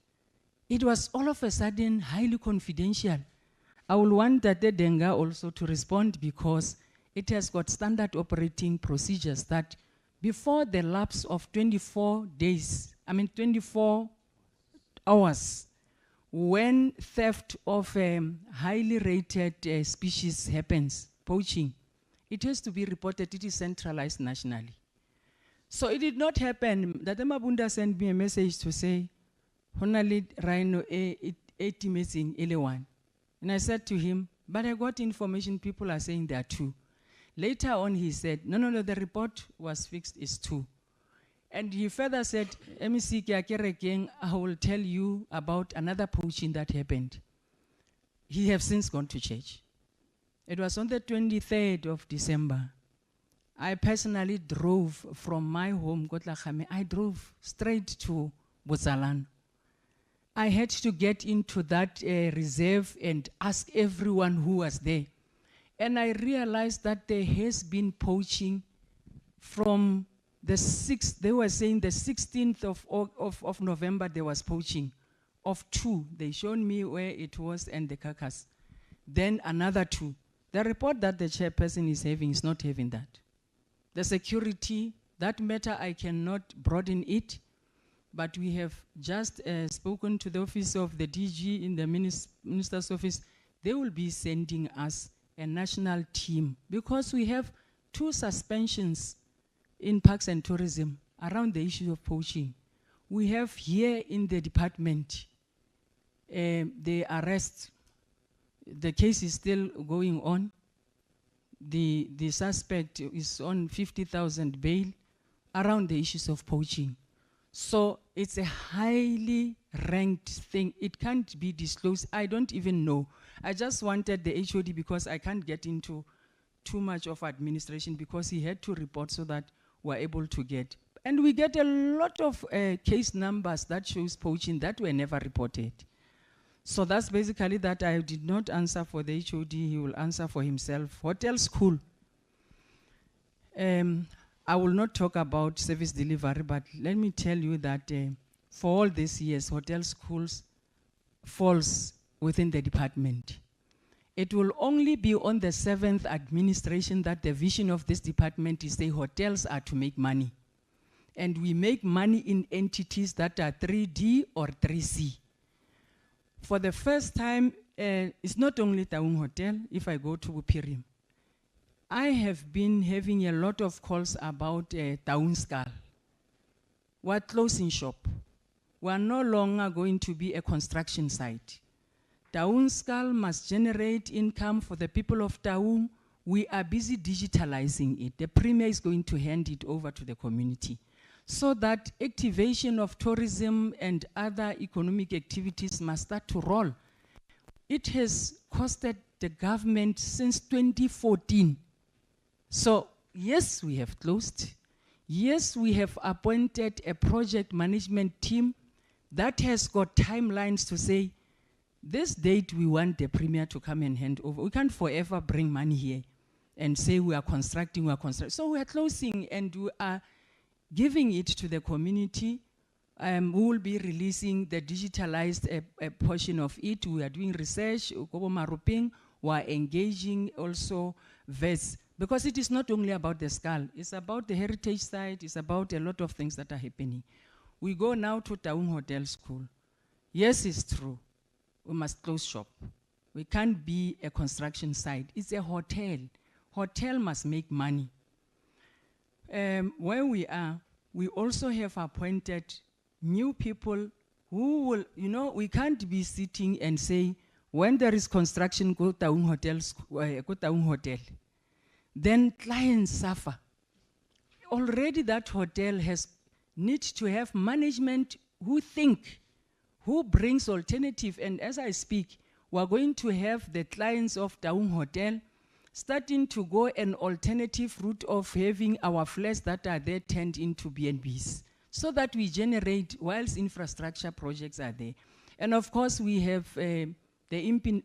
It was all of a sudden highly confidential. I will want that the Denga also to respond, because it has got standard operating procedures that before the lapse of 24 hours, when theft of highly rated species happens, poaching, it has to be reported. It is centralized nationally. So it did not happen. That Mabunda sent me a message to say, Honali Rhino missing one. And I said to him, but I got information people are saying there are 2. Later on he said, no, the report was fixed, it's 2. And he further said, MEC, I will tell you about another poaching that happened. He has since gone to church. It was on the 23rd of December. I personally drove from my home, Kotlachame, I drove straight to Botsalano. I had to get into that reserve and ask everyone who was there. And I realized that there has been poaching from the 6th, they were saying the 16th of November there was poaching of 2. They showed me where it was and the carcass. Then another 2. The report that the chairperson is having is not having that. The security, that matter I cannot broaden it, but we have just spoken to the office of the DG in the minister's office. They will be sending us a national team, because we have 2 suspensions in parks and tourism around the issue of poaching. We have here in the department the arrest. The case is still going on. The suspect is on 50,000 bail around the issues of poaching. So it's a highly ranked thing. It can't be disclosed. I don't even know. I just wanted the HOD, because I can't get into too much of administration, because he had to report so that we're able to get. And we get a lot of case numbers that shows poaching that were never reported. So that's basically that. I did not answer for the HOD. He will answer for himself. Hotel school. I will not talk about service delivery, but let me tell you that for all these years, hotel schools falls within the department. It will only be on the 7th administration that the vision of this department is the hotels are to make money. And we make money in entities that are 3D or 3C. For the first time, it's not only Taung Hotel, if I go to Bupirim. I have been having a lot of calls about Taung Skal. We're closing shop. We're no longer going to be a construction site. Taung Skal must generate income for the people of Taung. We are busy digitalizing it. The Premier is going to hand it over to the community, so that activation of tourism and other economic activities must start to roll. It has costed the government since 2014. So, yes, we have closed. Yes, we have appointed a project management team that has got timelines to say, this date we want the Premier to come and hand over. We can't forever bring money here and say we are constructing, So we are closing, and we are giving it to the community. We will be releasing the digitalized a portion of it. We are doing research, we are engaging also vets, because it is not only about the skull, it's about the heritage side, it's about a lot of things that are happening. We go now to Taung Hotel School. Yes, it's true. We must close shop. We can't be a construction site. It's a hotel. Hotel must make money. Where we are, we also have appointed new people who will, we can't be sitting and say, when there is construction, go Taung Hotel. Then clients suffer. Already that hotel needs to have management who think, who brings alternative. And as I speak, we're going to have the clients of Taung Hotel starting to go an alternative route of having our flats that are there turned into B&Bs, so that we generate whilst infrastructure projects are there. And of course, we have the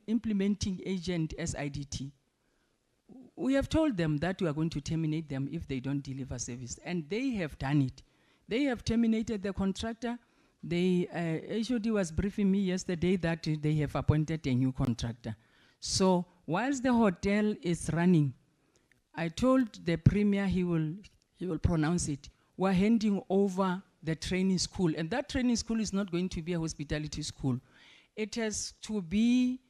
implementing agent SIDT. We have told them that we are going to terminate them if they don't deliver service, and they have done it. They have terminated the contractor. HOD was briefing me yesterday that they have appointed a new contractor. So whilst the hotel is running, I told the Premier he will pronounce it. We're handing over the training school, and that training school is not going to be a hospitality school. It has to be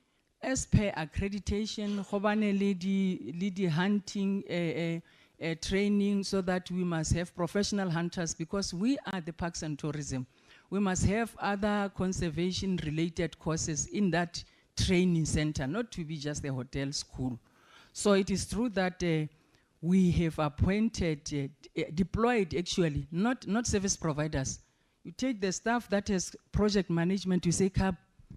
as per accreditation, lady hunting training, so that we must have professional hunters, because we are the parks and tourism. We must have other conservation-related courses in that training center, not to be just a hotel school. So it is true that we have appointed, deployed actually, not service providers. You take the staff that has project management, you say, Cab,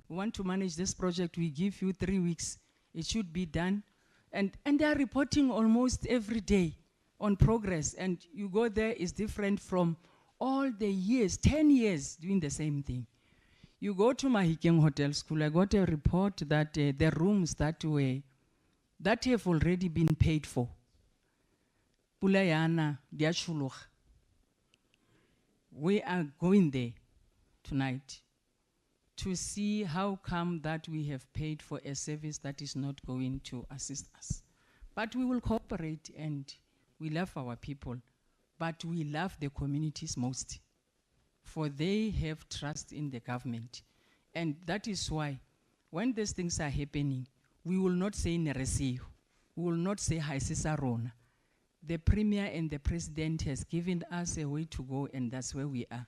we want to manage this project, we give you 3 weeks, it should be done. And they are reporting almost every day on progress, and you go there, it's different from all the years, 10 years doing the same thing. You go to Mahikeng Hotel School, I got a report that the rooms that have already been paid for, Pulayana, Diachuluch. We are going there tonight to see how come that we have paid for a service that is not going to assist us. But we will cooperate, and we love our people, but we love the communities most, for they have trust in the government. And that is why when these things are happening, we will not say Neresio, we will not say Hai Cesarona. The Premier and the President has given us a way to go, and that's where we are.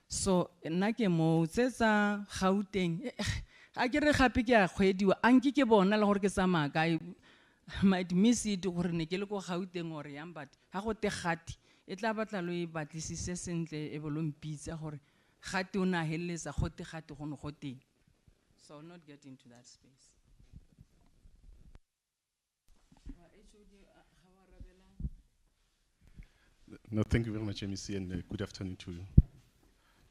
So, nake mo tsetsa Gauteng, a ke re gape ke a kgwediwa, anke ke bona le gore ke tsamaya ka might miss it gore ne ke le ko Gauteng or yang, but ha go te gati e tla batla lo e batlisise sentle e bo lo mpitsa gore gati o na helletsa go te gati go no go teng. So I'll not get into that space. No, thank you very much, MEC, and good afternoon to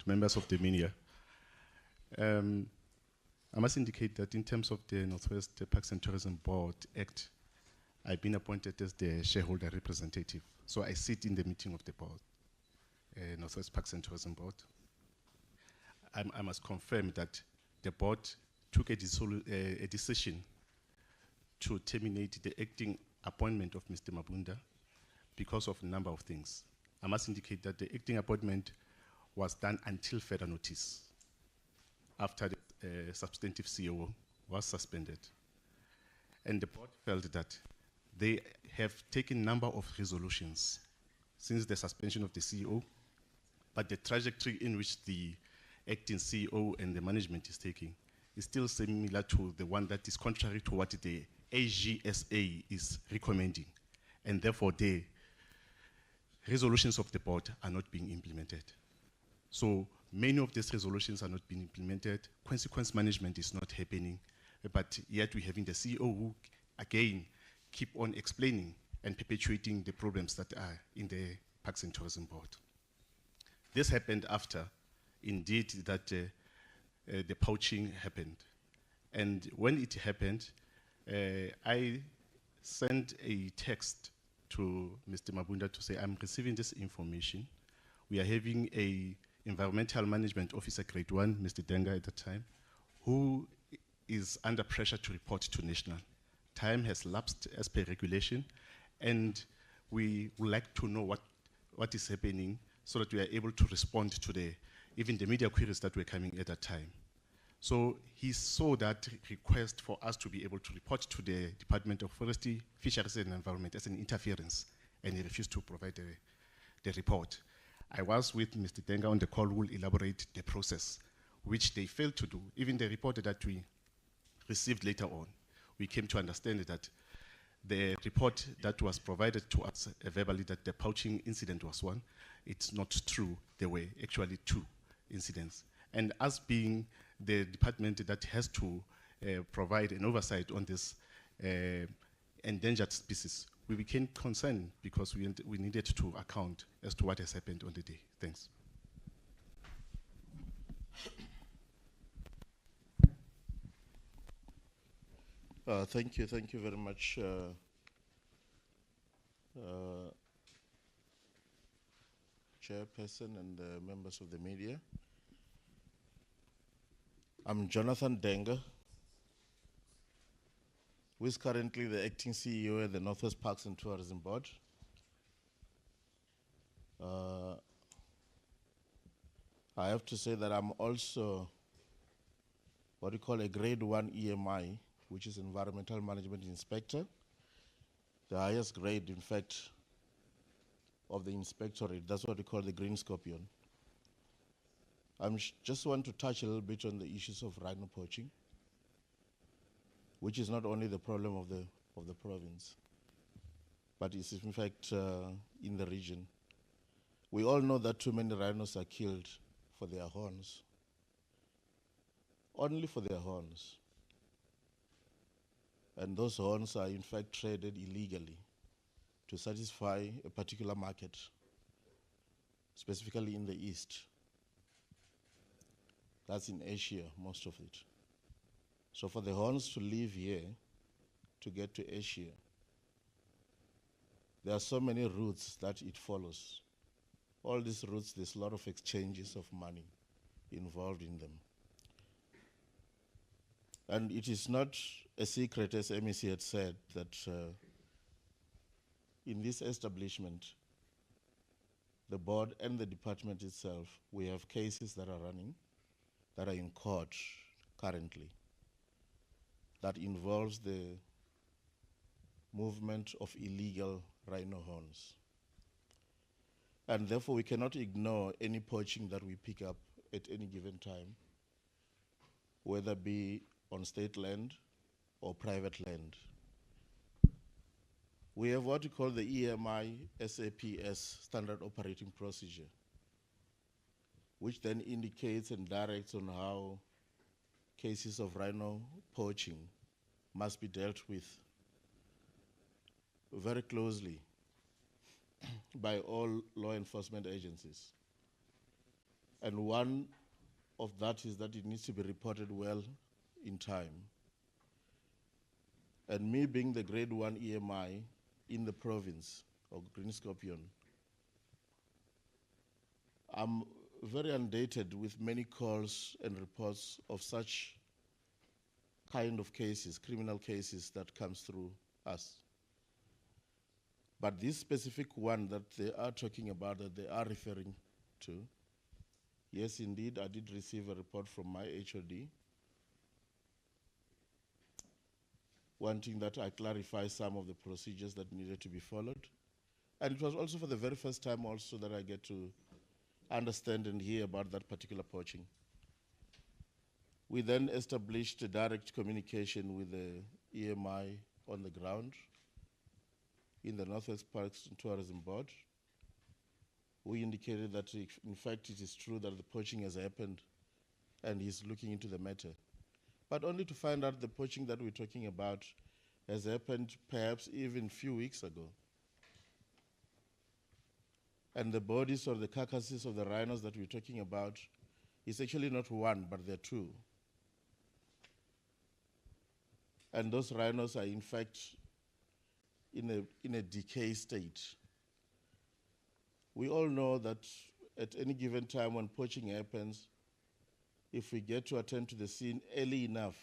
members of the media. I must indicate that in terms of the Northwest Parks and Tourism Board Act, I've been appointed as the shareholder representative. So I sit in the meeting of the board, Northwest Parks and Tourism Board. I must confirm that the board took a decision to terminate the acting appointment of Mr. Mabunda because of a number of things. I must indicate that the acting appointment was done until further notice, after the substantive CEO was suspended. And the board felt that they have taken a number of resolutions since the suspension of the CEO, but the trajectory in which the acting CEO and the management is taking is still similar to the one that is contrary to what the AGSA is recommending. And therefore, the resolutions of the board are not being implemented. So many of these resolutions are not being implemented. Consequence management is not happening, but yet we're having the CEO who, again, keep on explaining and perpetuating the problems that are in the Parks and Tourism Board. This happened after, indeed, that the poaching happened. And when it happened, I sent a text to Mr. Mabunda to say, I'm receiving this information. we are having a environmental management officer grade 1, Mr. Denga at the time, who is under pressure to report to national. Time has lapsed as per regulation, and we would like to know what is happening so that we are able to respond to even the media queries that were coming at that time. So he saw that request for us to be able to report to the Department of Forestry, Fisheries and Environment as an interference, and he refused to provide the report. I was with Mr. Denga on the call who will elaborate the process, which they failed to do. Even the report that we received later on, we came to understand that the report that was provided to us verbally that the poaching incident was one, it's not true. There were actually 2 incidents. And us being the department that has to provide an oversight on this endangered species, we became concerned because we needed to account as to what has happened on the day. Thanks. Thank you very much, Chairperson and members of the media. I'm Jonathan Denga, who is currently the acting CEO at the Northwest Parks and Tourism Board. I have to say that I'm also what we call a grade 1 EMI, which is Environmental Management Inspector, the highest grade, in fact, of the inspectorate. That's what we call the Green Scorpion. I just want to touch a little bit on the issues of rhino poaching, which is not only the problem of the province, but is in fact in the region. We all know that too many rhinos are killed for their horns, only for their horns. And those horns are in fact traded illegally to satisfy a particular market, specifically in the East. That's in Asia, most of it. So for the horns to live here, to get to Asia, there are so many routes that it follows. All these routes, there's a lot of exchanges of money involved in them. And it is not a secret, as MEC had said, that in this establishment, the board and the department itself, we have cases that are running, that are in court currently, that involves the movement of illegal rhino horns. And therefore we cannot ignore any poaching that we pick up at any given time, whether it be on state land or private land. We have what we call the EMI SAPS, Standard Operating Procedure, which then indicates and directs on how cases of rhino poaching must be dealt with very closely by all law enforcement agencies. And one of that is that it needs to be reported well in time. And me being the grade 1 EMI in the province of Green Scorpion, I'm very inundated with many calls and reports of such kind of cases, criminal cases that comes through us. But this specific one that they are talking about, that they are referring to, yes, indeed, I did receive a report from my HOD wanting that I clarify some of the procedures that needed to be followed. And it was also for the very first time also that I get to understand and hear about that particular poaching. We then established a direct communication with the EMI on the ground in the Northwest Parks and Tourism Board. We indicated that in fact it is true that the poaching has happened and he's looking into the matter. But only to find out the poaching that we're talking about has happened perhaps even a few weeks ago. And the bodies or the carcasses of the rhinos that we're talking about is actually not one, but they're 2. And those rhinos are in fact in a decay state. We all know that at any given time when poaching happens, if we get to attend to the scene early enough,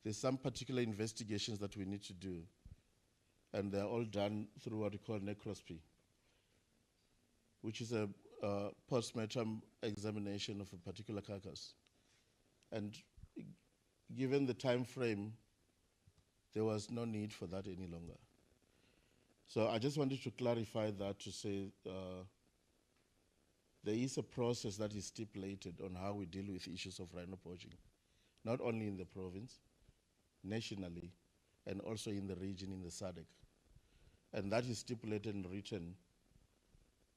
there's some particular investigations that we need to do. And they're all done through what we call necropsy, which is a post-mortem examination of a particular carcass. And given the time frame, there was no need for that any longer. So I just wanted to clarify that to say there is a process that is stipulated on how we deal with issues of rhino poaching, not only in the province, nationally, and also in the region, in the SADC. And that is stipulated and written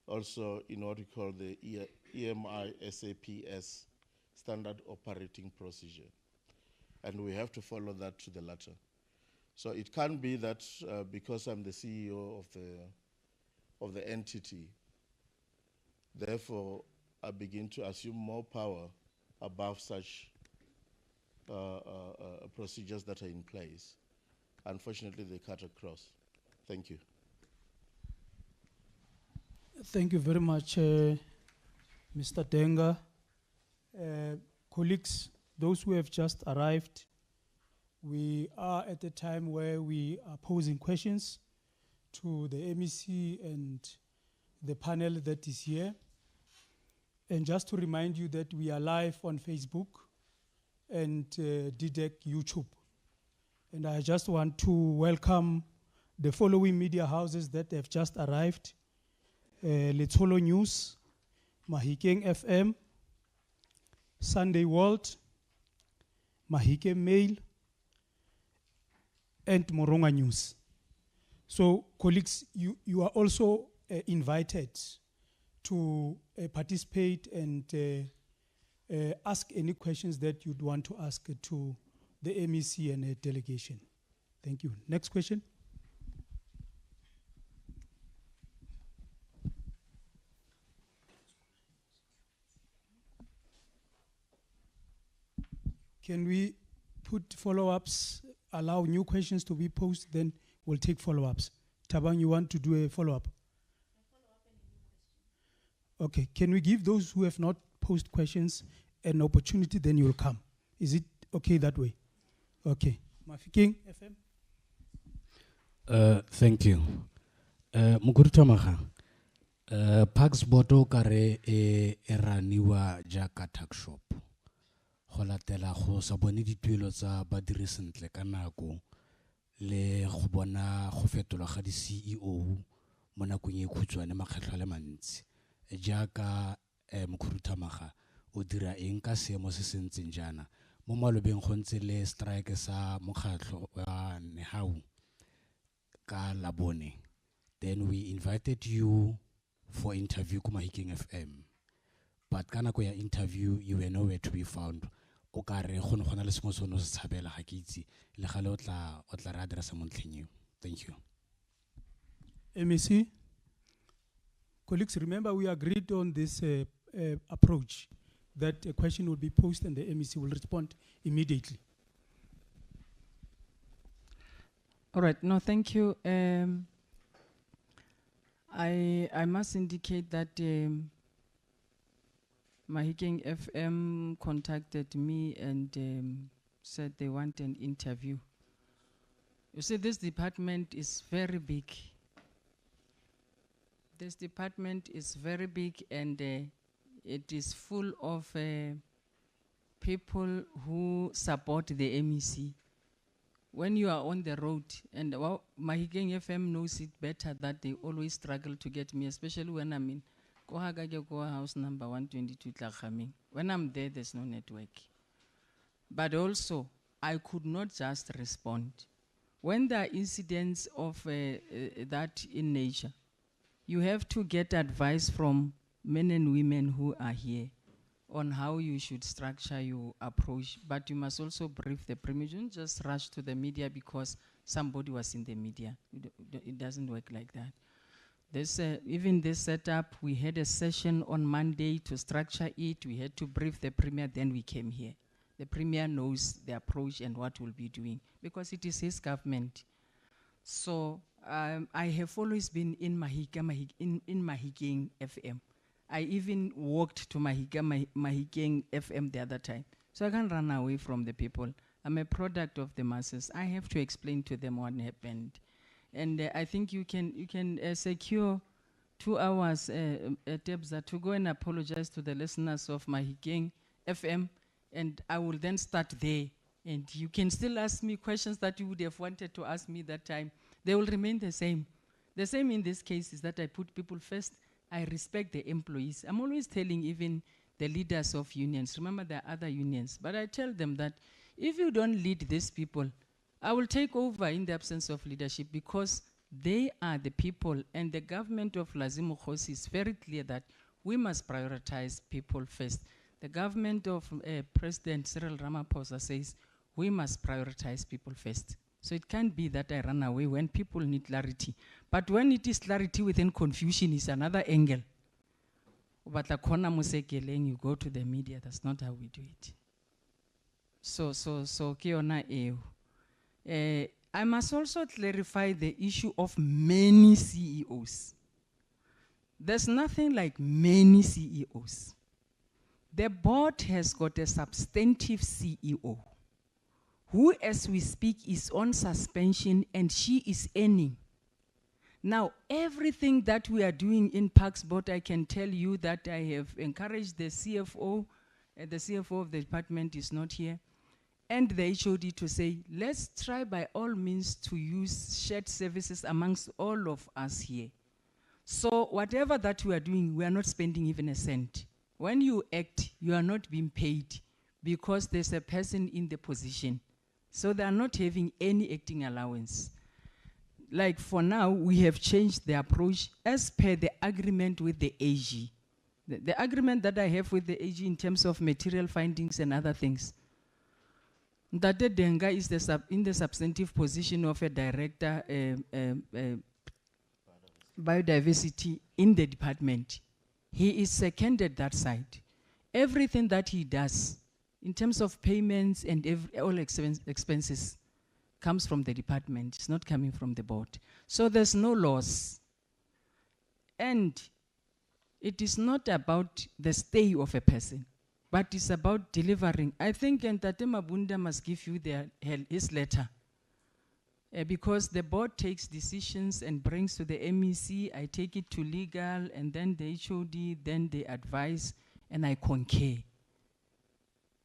also in what we call the EMI SAPS, Standard Operating Procedure. And we have to follow that to the letter. So it can't be that because I'm the CEO of the entity, therefore I begin to assume more power above such procedures that are in place. Unfortunately, they cut across. Thank you. Thank you very much, Mr. Denga. Colleagues, those who have just arrived, we are at a time where we are posing questions to the MEC and the panel that is here. And just to remind you that we are live on Facebook and DDEC YouTube. And I just want to welcome the following media houses that have just arrived. Letsholo News, Mahikeng FM, Sunday World, Mahikeng Mail, and Moronga News. So, colleagues, you are also invited to participate and ask any questions that you'd want to ask to the MEC and a delegation. Thank you. Next question. Can we put follow-ups, allow new questions to be posed, then we'll take follow-ups. Tabang, you want to do a follow-up? Okay, can we give those who have not posed questions an opportunity, then you'll come? Is it okay that way? Okay. Mafikeng FM? Thank you. Mukurutamaga, Pax Boto kare eraniwa jaka tax shop. Go latela go sa bone dituelo tsa badiri sentle ka nako le go bona go fetolwa ga di-CEO mo nakong e khutshwane makgetlho a le mantsi jaaka Mokhuduthamaga o dira eng ka seemo se se ntseng jaana mo malobeng go ntse le strike sa mokgatlho wa Nehau ka Labone. Then we invited you for interview ko Mahikeng FM, but ka nako ya interview you were nowhere to be found. O ka re go na le sengwe sono se tshabela ga ke itse le gale o tla re addressa mo ntlheng eo. Thank you. MEC, colleagues, remember we agreed on this approach that a question will be posed and the MEC will respond immediately. All right, no, thank you. I must indicate that Mahikeng FM contacted me and said they want an interview. You see, this department is very big. This department is very big and it is full of people who support the MEC. When you are on the road, and Mahikeng FM knows it better, that they always struggle to get me, especially when I'm in house number 122 Tlakgameng. When I'm there, there's no network. But also, I could not just respond. When there are incidents of that in nature, you have to get advice from men and women who are here on how you should structure your approach. But you must also brief the premier. You don't just rush to the media because somebody was in the media. It doesn't work like that. Even this setup, we had a session on Monday to structure it. We had to brief the premier, then we came here. The premier knows the approach and what we'll be doing because it is his government. So I have always been in Mahikeng FM. I even walked to Mahikeng FM the other time. So I can't run away from the people. I'm a product of the masses. I have to explain to them what happened. And I think you can secure 2 hours, Tebza, to go and apologize to the listeners of Mahikeng FM, and I will then start there. And you can still ask me questions that you would have wanted to ask me that time. They will remain the same. The same in this case is that I put people first. I respect the employees. I'm always telling even the leaders of unions, remember there are other unions, but I tell them that if you don't lead these people, I will take over in the absence of leadership, because they are the people, and the government of Lazimu Khosi is very clear that we must prioritize people first. The government of President Cyril Ramaphosa says we must prioritize people first. So it can't be that I run away when people need clarity. But when it is clarity within confusion, is another angle. But you go to the media, that's not how we do it. So Kiona EU. I must also clarify the issue of many CEOs. There's nothing like many CEOs. The board has got a substantive CEO who, as we speak, is on suspension, and she is earning. Now, everything that we are doing in Parks Board, I can tell you that I have encouraged the CFO of the department is not here, and the HOD to say, let's try by all means to use shared services amongst all of us here. So whatever that we are doing, we are not spending even a cent. When you act, you are not being paid because there's a person in the position. So they are not having any acting allowance. Like for now, we have changed the approach as per the agreement with the AG. The agreement that I have with the AG in terms of material findings and other things. Ndate Denga is in the substantive position of a director, biodiversity in the department. He is seconded that side. Everything that he does, in terms of payments and all expenses, comes from the department. It's not coming from the board. So there's no loss. And it is not about the stay of a person, but it's about delivering. I think Ntate Mabunda must give you his letter. Because the board takes decisions and brings to the MEC, I take it to legal, and then the HOD, then they advise, and I concur.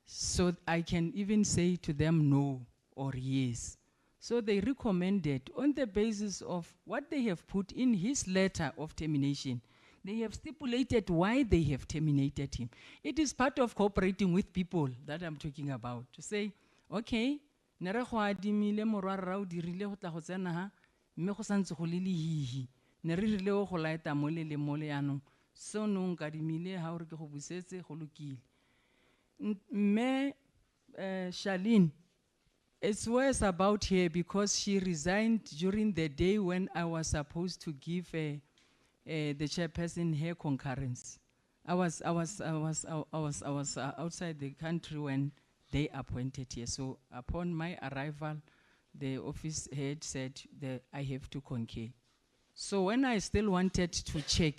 So I can even say to them no or yes. So they recommended, on the basis of what they have put in his letter of termination, they have stipulated why they have terminated him. It is part of cooperating with people that I'm talking about, to say, okay, nere go adimile morwarra o dirile go tla go tsena ha mme go santse go lele hihi ne re rile go laeta mole le mole yanong so no nka dimile ha o re ke go busetse go lokile mme Charlene, it's worse about her because she resigned during the day when I was supposed to give the chairperson her concurrence. I was outside the country when they appointed here. So upon my arrival, the office head said that I have to concur. So when I still wanted to check,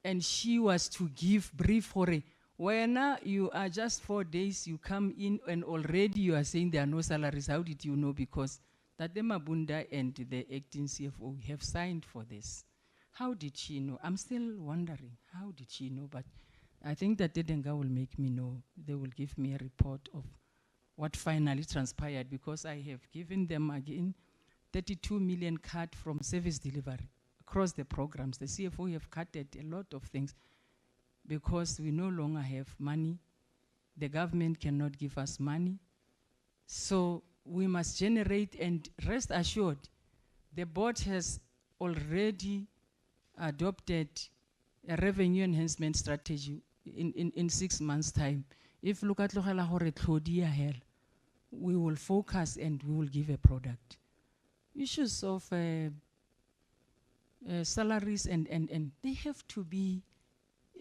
and she was to give brief for it, when you are just 4 days, you come in and already you are saying there are no salaries. How did you know? Because Tate Mabunda and the acting CFO have signed for this. How did she know? I'm still wondering, how did she know? But I think that Denga will make me know. They will give me a report of what finally transpired, because I have given them again 32 million cut from service delivery across the programs. The CFO have cut a lot of things because we no longer have money. The government cannot give us money. So we must generate, and rest assured, the board has already adopted a revenue enhancement strategy in 6 months' time. If look at we will focus and we will give a product. Issues of salaries and they have to be.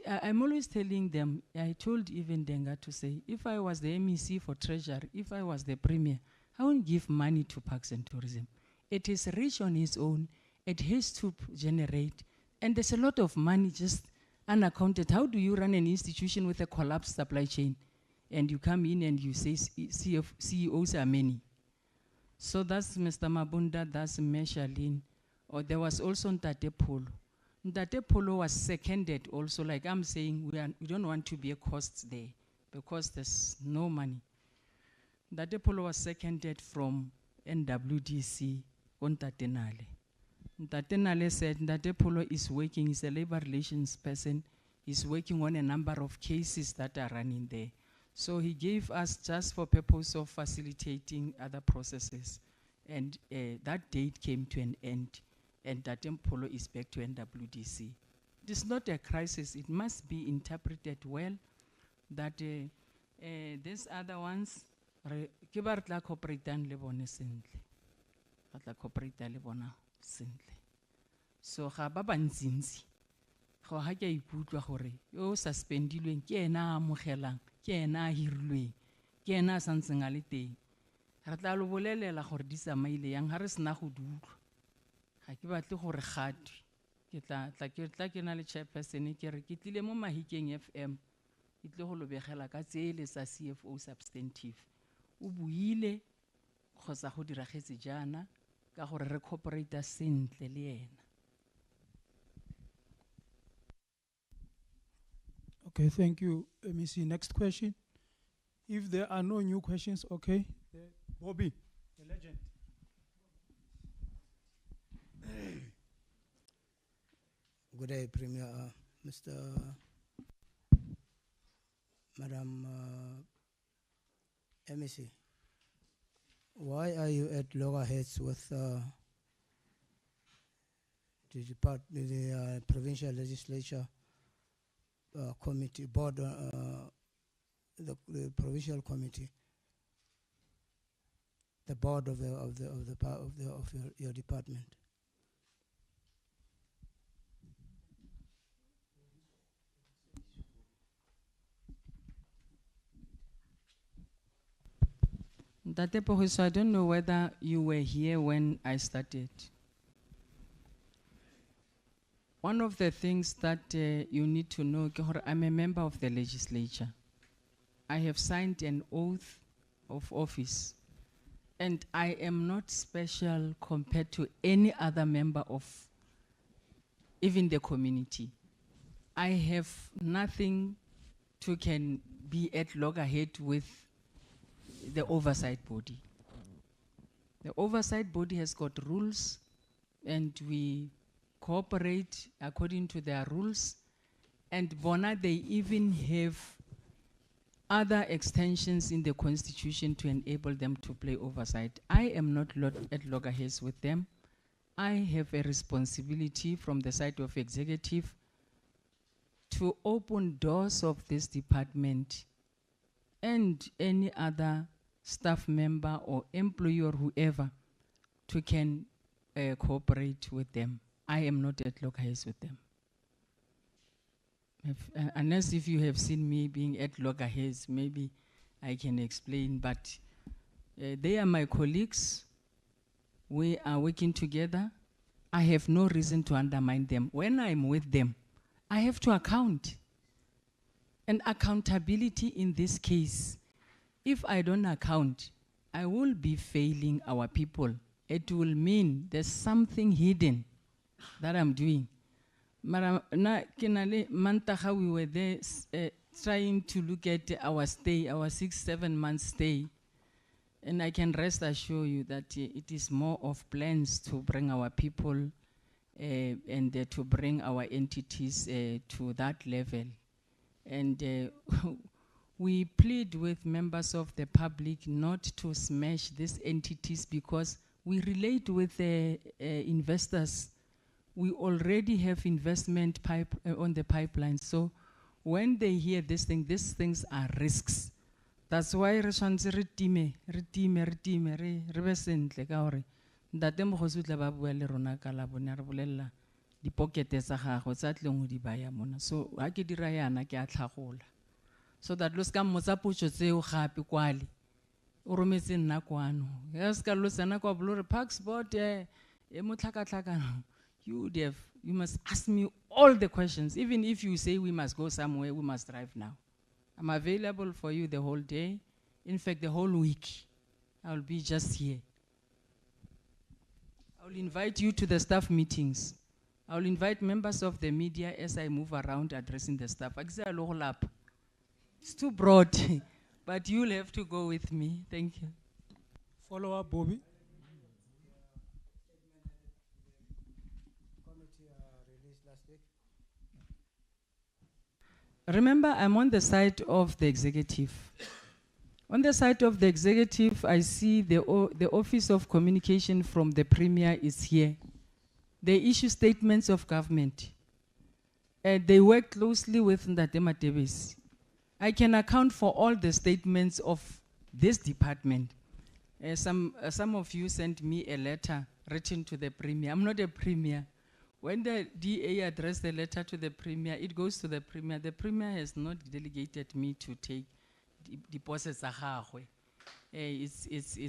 I'm always telling them. I told even Denga to say, if I was the MEC for Treasury, if I was the Premier, I won't give money to Parks and Tourism. It is rich on its own. It has to generate. And there's a lot of money just unaccounted. How do you run an institution with a collapsed supply chain? And you come in and you say CEOs are many. So that's Mr. Mabunda, that's Meshalin. Or there was also Ntate Polo. Ntate Polo was seconded also, like I'm saying, we don't want to be a cost there because there's no money. Ntate Polo was seconded from NWDC on Ntate Nale. Ntate Nale said Ntate Polo is working, he's a labor relations person, he's working on a number of cases that are running there. So he gave us just for purpose of facilitating other processes. And that date came to an end. And Ntate Polo is back to NWDC. It is not a crisis. It must be interpreted well that these other ones, ke ba re tla cooperate-ang le bone sentle. Ba tla cooperate le bona sentle. So ga ba bantsintsi. Go ha ke ikutlwa gore yo suspendilweng ke ena a amogelang, ke ena a hirilweng, ke ena a santseng a le teng. Re tla lo bolelela gore di tsamaile yang ha re sena go di utlwa. Ha ke batle gore gatwe ke tla ke na le chairperson ke re ke tlile mo Mahikeng FM ke tle go lobegela ka tsele sa CFO substantive o buile kgotsa go diragetse jana ka gore re cooperate sentle le yena. Okay, thank you, MEC. Next question. If there are no new questions, okay. Bobby, the legend. Good day, Premier, Mr. Madam MEC. Why are you at loggerheads with the provincial legislature committee board, the provincial committee, the board of your department? Ntate Pogiso, I don't know whether you were here when I started. One of the things that you need to know, I'm a member of the legislature. I have signed an oath of office, and I am not special compared to any other member of even the community. I have nothing to can be at loggerhead with the oversight body. The oversight body has got rules, and we cooperate according to their rules. And Bona, they even have other extensions in the constitution to enable them to play oversight. I am not at loggerheads with them. I have a responsibility from the side of executive to open doors of this department and any other staff member or employee or whoever to can cooperate with them. I am not at loggerheads with them. Unless if you have seen me being at loggerheads, maybe I can explain, but they are my colleagues. We are working together. I have no reason to undermine them. When I'm with them, I have to account. And accountability in this case, if I don't account, I will be failing our people. It will mean there's something hidden that I'm doing. Mantaha, we were there trying to look at our stay, our 6-7 month stay. And I can rest assure you that it is more of plans to bring our people and to bring our entities to that level. And we plead with members of the public not to smash these entities because we relate with investors. We already have investment on the pipeline. So when they hear this thing, these things are risks. That's why re tshwantse re time re be sentle ka gore ntate Mogose o tla ba bua le rona ka la bone re bolella dipokete tsa gagwe tsa tleng go di baya mona. So ha ke dira yana ke a tlhagola. So that lo ska mmotsa potso tseo gape kwale o rometse nna kwano. Ya ska lo tsena kwa bolo re Parks Board e motlhakatlhakano. You would have You must ask me all the questions. Even if you say we must go somewhere, we must drive now. I'm available for you the whole day. In fact, the whole week. I will be just here. I will invite you to the staff meetings. I will invite members of the media as I move around addressing the staff. It's too broad, but you'll have to go with me. Thank you. Follow up, Bobby. Remember, I'm on the side of the executive. On the side of the executive, I see the Office of Communication from the Premier is here. They issue statements of government. They work closely with Ndate Matebesi. I can account for all the statements of this department. Some of you sent me a letter written to the Premier. I'm not a Premier. When the DA addressed the letter to the Premier, it goes to the Premier. The Premier has not delegated me to take deposits. It's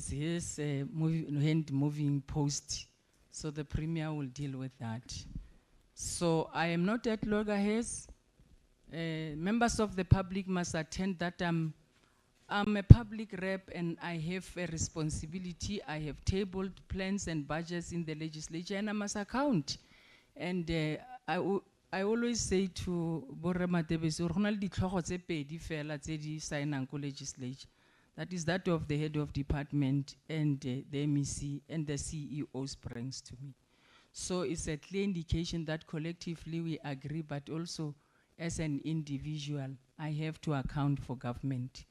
his hand-moving post. So the Premier will deal with that. So I am not at loggerheads. Members of the public must attend that I'm a public rep and I have a responsibility. I have tabled plans and budgets in the legislature and I must account. And I always say to Borre Matebesi, legislature. That is that of the head of department and the MEC and the CEOs brings to me. So it's a clear indication that collectively we agree, but also as an individual, I have to account for government.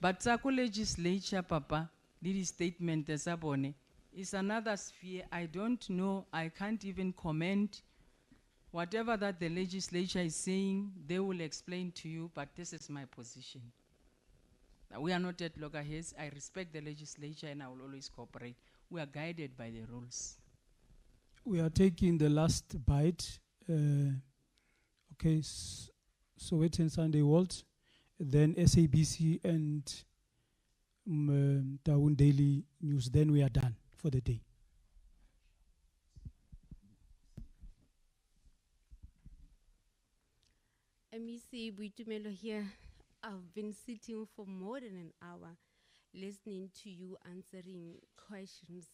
But Tsako legislature, Papa, this statement is another sphere. I don't know, I can't even comment. Whatever that the legislature is saying, they will explain to you, but this is my position. We are not at loggerheads. I respect the legislature and I will always cooperate. We are guided by the rules. We are taking the last bite. Okay, Sowetan and Sunday World, then SABC and Taun Daily News. Then we are done for the day. MEC Buitumelo here. I've been sitting for more than an hour listening to you answering questions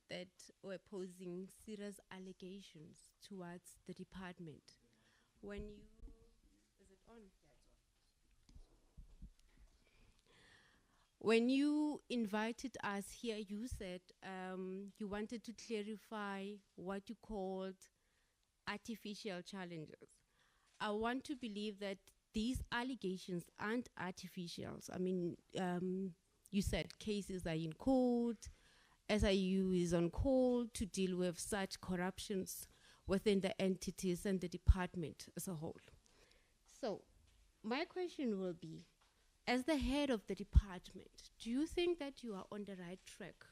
that were posing serious allegations towards the department. When you, is it on? When you invited us here, you said you wanted to clarify what you called artificial challenges. I want to believe that these allegations aren't artificials. I mean, you said cases are in court, SIU is on call to deal with such corruptions within the entities and the department as a whole. So, my question will be, as the head of the department, do you think that you are on the right track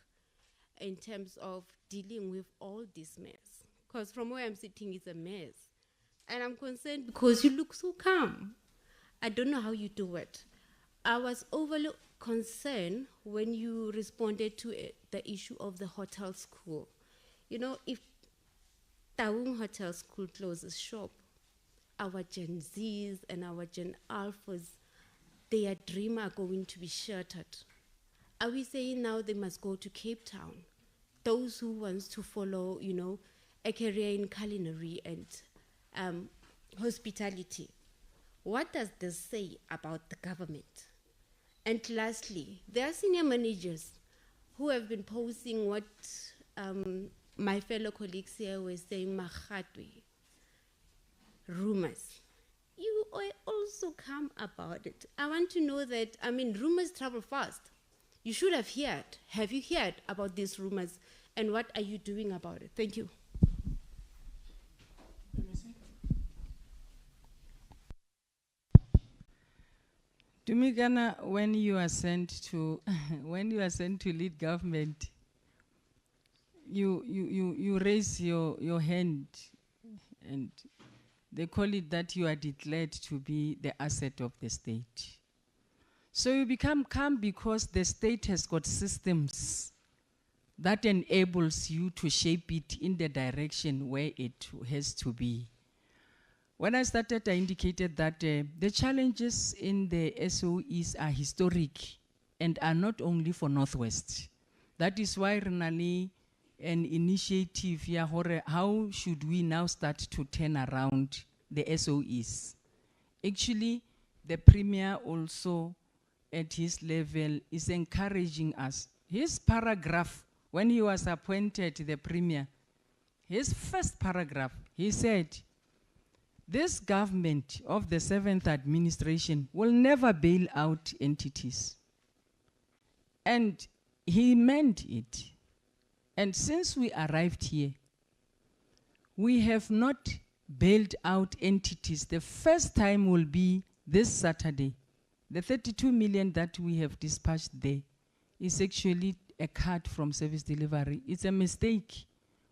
in terms of dealing with all this mess? Because from where I'm sitting, it's a mess. And I'm concerned because you look so calm. I don't know how you do it. I was overly concerned when you responded to the issue of the hotel school. You know, if Taung Hotel School closes shop, our Gen Zs and our Gen Alphas, their dream are going to be shattered. Are we saying now they must go to Cape Town? Those who want to follow, you know, a career in culinary and hospitality. What does this say about the government? And lastly, there are senior managers who have been posting what my fellow colleagues here were saying, Mahatwe, rumors. You are also calm about it. I want to know that, I mean, rumors travel fast. You should have heard. Have you heard about these rumors? And what are you doing about it? Thank you. Tumigana, when you are sent to lead government, you raise your hand, and they call it that you are declared to be the asset of the state. So you become calm because the state has got systems that enables you to shape it in the direction where it has to be. When I started, I indicated that the challenges in the SOEs are historic and are not only for Northwest. That is why Renali an initiative here, how should we now start to turn around the SOEs? Actually, the Premier also at his level is encouraging us. His paragraph, when he was appointed the Premier, his first paragraph, he said, this government of the 7th administration will never bail out entities. And he meant it. And since we arrived here, we have not bailed out entities. The first time will be this Saturday. The 32 million that we have dispatched there is actually a cut from service delivery. It's a mistake.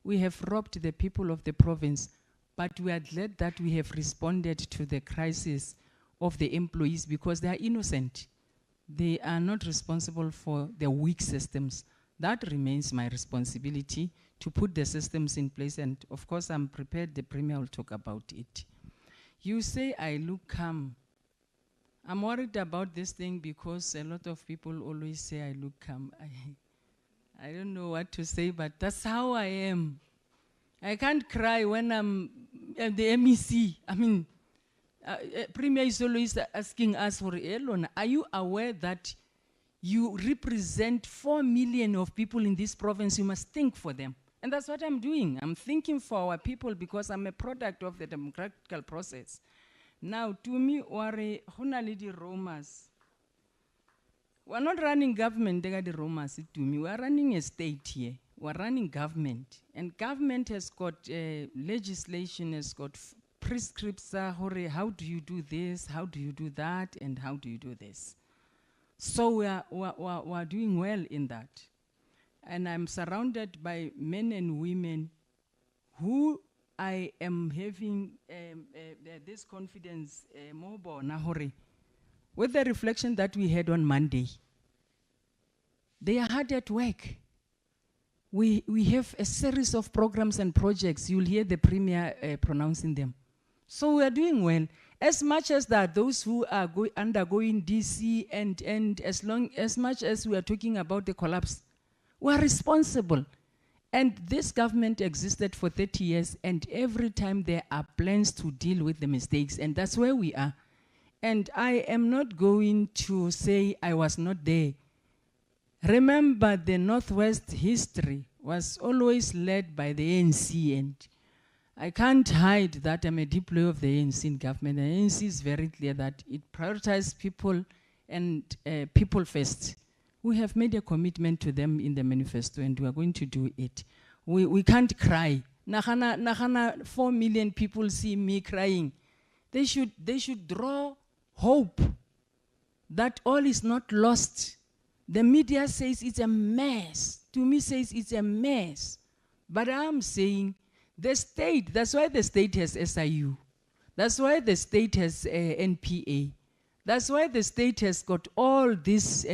We have robbed the people of the province, but we are glad that we have responded to the crisis of the employees because they are innocent. They are not responsible for the weak systems. That remains my responsibility to put the systems in place, and of course I'm prepared, the Premier will talk about it. You say I look calm. I'm worried about this thing because a lot of people always say I look calm. I don't know what to say, but that's how I am. I can't cry when I'm at the MEC. I mean, Premier is always asking us for Elon. Are you aware that you represent 4 million of people in this province? You must think for them. And that's what I'm doing. I'm thinking for our people because I'm a product of the democratic process. Now, to me, we're Romas. We're not running government, they are the Romas to me. We're running a state here. We're running government. And government has got legislation, has got prescripts. How do you do this? How do you do that? And how do you do this? So we're doing well in that. And I'm surrounded by men and women who I am having this confidence with the reflection that we had on Monday. They are hard at work. We have a series of programs and projects. You'll hear the Premier pronouncing them. So we are doing well. As much as that, those who are undergoing DC and as much as we are talking about the collapse, we are responsible. And this government existed for 30 years, and every time there are plans to deal with the mistakes, and that's where we are. And I am not going to say I was not there. Remember, the Northwest history was always led by the ANC, and I can't hide that I'm a deployee of the ANC in government. The ANC is very clear that it prioritizes people and people first. We have made a commitment to them in the manifesto, and we are going to do it. We can't cry. 4 million people see me crying. They should draw hope that all is not lost. The media says it's a mess. To me, says it's a mess. But I'm saying the state, that's why the state has SIU. That's why the state has NPA. That's why the state has got all these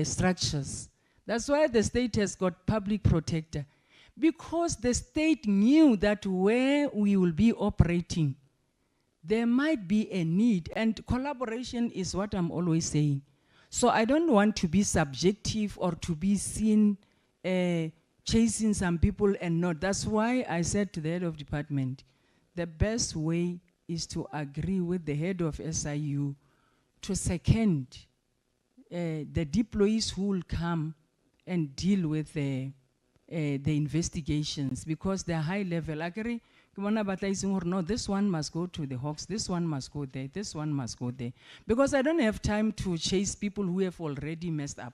structures. That's why the state has got public protector. Because the state knew that where we will be operating, there might be a need, and collaboration is what I'm always saying. So I don't want to be subjective or to be seen chasing some people and not. That's why I said to the head of department, the best way is to agree with the head of SIU to second the deployees who will come and deal with the investigations, because they're high level. I agree. No, this one must go to the Hawks, this one must go there, this one must go there. Because I don't have time to chase people who have already messed up.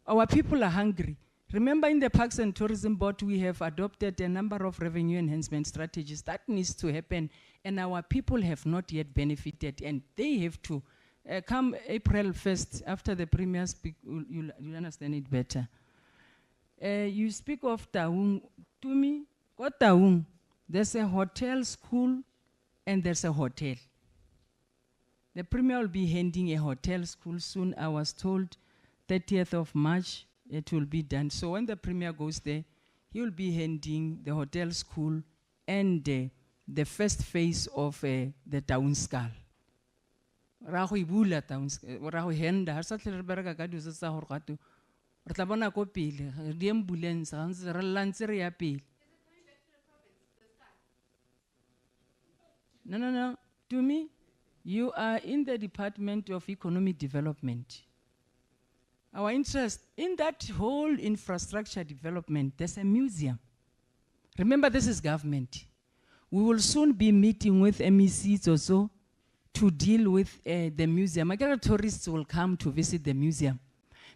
Our people are hungry. Remember, in the Parks and Tourism Board, we have adopted a number of revenue enhancement strategies. That needs to happen, and our people have not yet benefited, and they have to. Come April 1st, after the Premier speak, you'll understand it better. You speak of Taung. To me, what Taung? There's a hotel school, and there's a hotel. The Premier will be handing a hotel school soon. I was told 30th of March it will be done. So when the premier goes there, he will be handing the hotel school and the first phase of the town skull. Rago ibula town rago henda ha sa tle re bereka ka diso tsa hore gato re tla bona ko pele di ambulance ha ntse re lantse re ya pele. No. To me, you are in the Department of Economic Development. Our interest in that whole infrastructure development, there's a museum. Remember, this is government. We will soon be meeting with MECs also to deal with the museum. Again, tourists will come to visit the museum.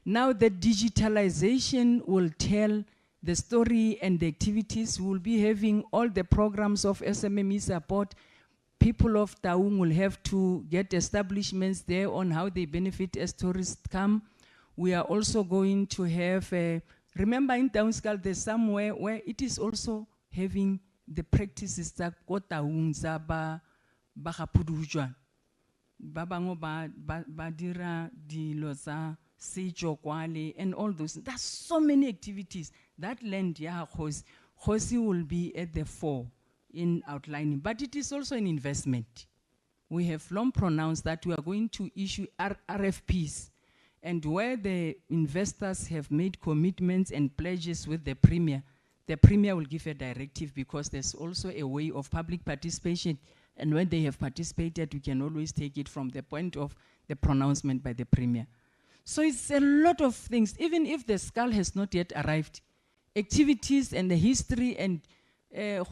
Now the digitalization will tell the story and the activities. We will be having all the programs of SMME support. People of Taung will have to get establishments there on how they benefit as tourists come. We are also going to have, remember in Taungskal there's somewhere where it is also having the practices that go Taung za ba gapudujwa. Ba bango ba dira dilo za sejo kwale and all those. There's so many activities. That land, yeah, Khosi will be at the fore in outlining, but it is also an investment. We have long pronounced that we are going to issue RFPs, and where the investors have made commitments and pledges with the premier will give a directive, because there's also a way of public participation, and when they have participated, we can always take it from the point of the pronouncement by the premier. So it's a lot of things. Even if the skull has not yet arrived, activities and the history and there's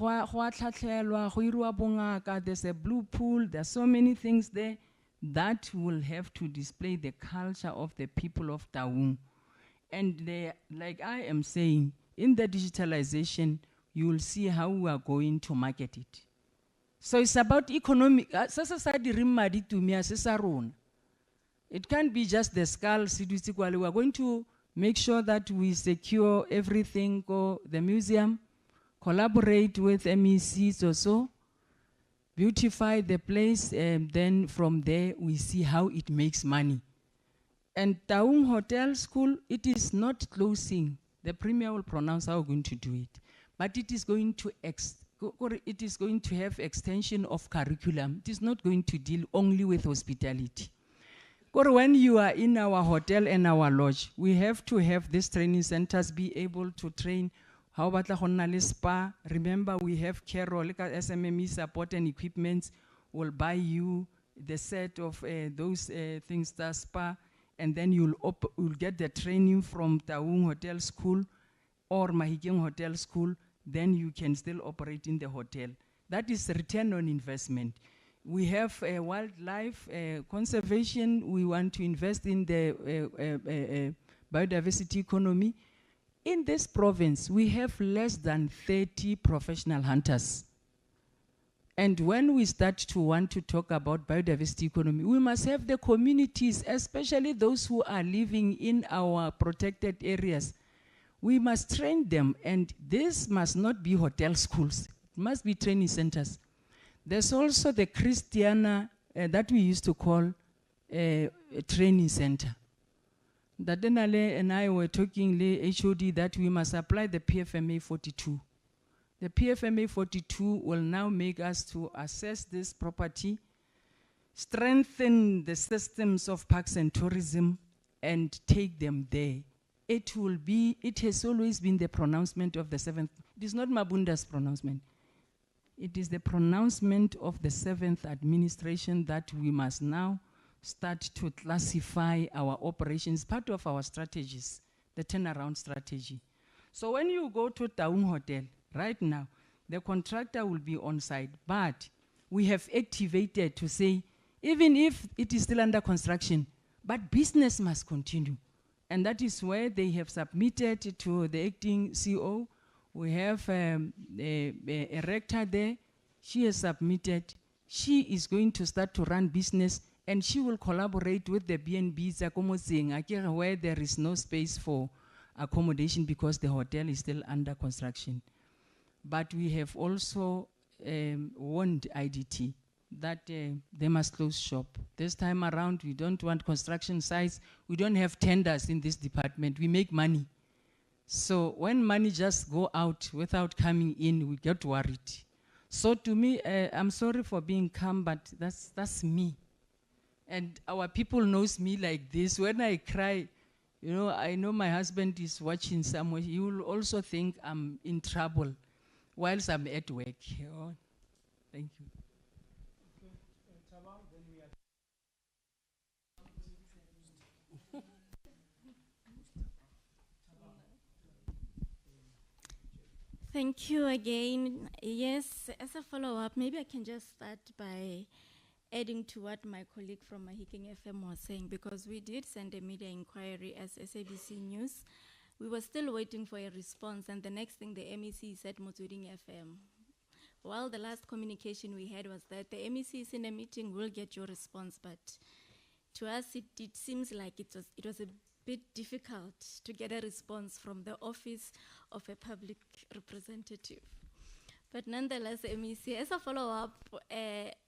a blue pool, there's so many things there that will have to display the culture of the people of Taung. And like I am saying, in the digitalization, you will see how we are going to market it. So it's about economic. It can't be just the skull. We are going to make sure that we secure everything, the museum, collaborate with MECs also, beautify the place, and then from there we see how it makes money. And Taung Hotel School, it is not closing. The premier will pronounce how we're going to do it. But it is going to have extension of curriculum. It is not going to deal only with hospitality. When you are in our hotel and our lodge, we have to have these training centers be able to train. How about the spa? Remember, we have Carol, like SMME support and equipment will buy you the set of those things, the spa, and then you'll get the training from Taung Hotel School or Mahikeng Hotel School, then you can still operate in the hotel. That is return on investment. We have wildlife conservation. We want to invest in the biodiversity economy. In this province, we have less than 30 professional hunters. And when we start to want to talk about biodiversity economy, we must have the communities, especially those who are living in our protected areas. We must train them, and this must not be hotel schools. It must be training centers. There's also the Christiana that we used to call a training center. Dadenale and I were talking HOD that we must apply the PFMA 42. The PFMA 42 will now make us to assess this property, strengthen the systems of parks and tourism, and take them there. It has always been the pronouncement of the 7th. It is not Mabunda's pronouncement. It is the pronouncement of the 7th administration that we must now start to classify our operations, part of our strategies, the turnaround strategy. So when you go to Taung Hotel, right now, the contractor will be on site, but we have activated to say, even if it is still under construction, but business must continue. And that is where they have submitted to the acting CEO. We have a rector there. She has submitted. She is going to start to run business, and she will collaborate with the BNBs where there is no space for accommodation because the hotel is still under construction. But we have also warned IDT that they must close shop. This time around, we don't want construction sites. We don't have tenders in this department. We make money. So when money just go out without coming in, we get worried. So to me, I'm sorry for being calm, but that's me. And our people knows me like this. When I cry, you know, I know my husband is watching somewhere. He will also think I'm in trouble whilst I'm at work. You know? Thank you. Thank you again. Yes, as a follow-up, maybe I can just start by adding to what my colleague from Mahikeng FM was saying, because we did send a media inquiry as SABC News. We were still waiting for a response, and the next thing the MEC said, Motsweding FM. Well, the last communication we had was that the MEC is in a meeting, we'll get your response, but to us it seems like it was a bit difficult to get a response from the office of a public representative. But nonetheless, MEC, as a follow-up,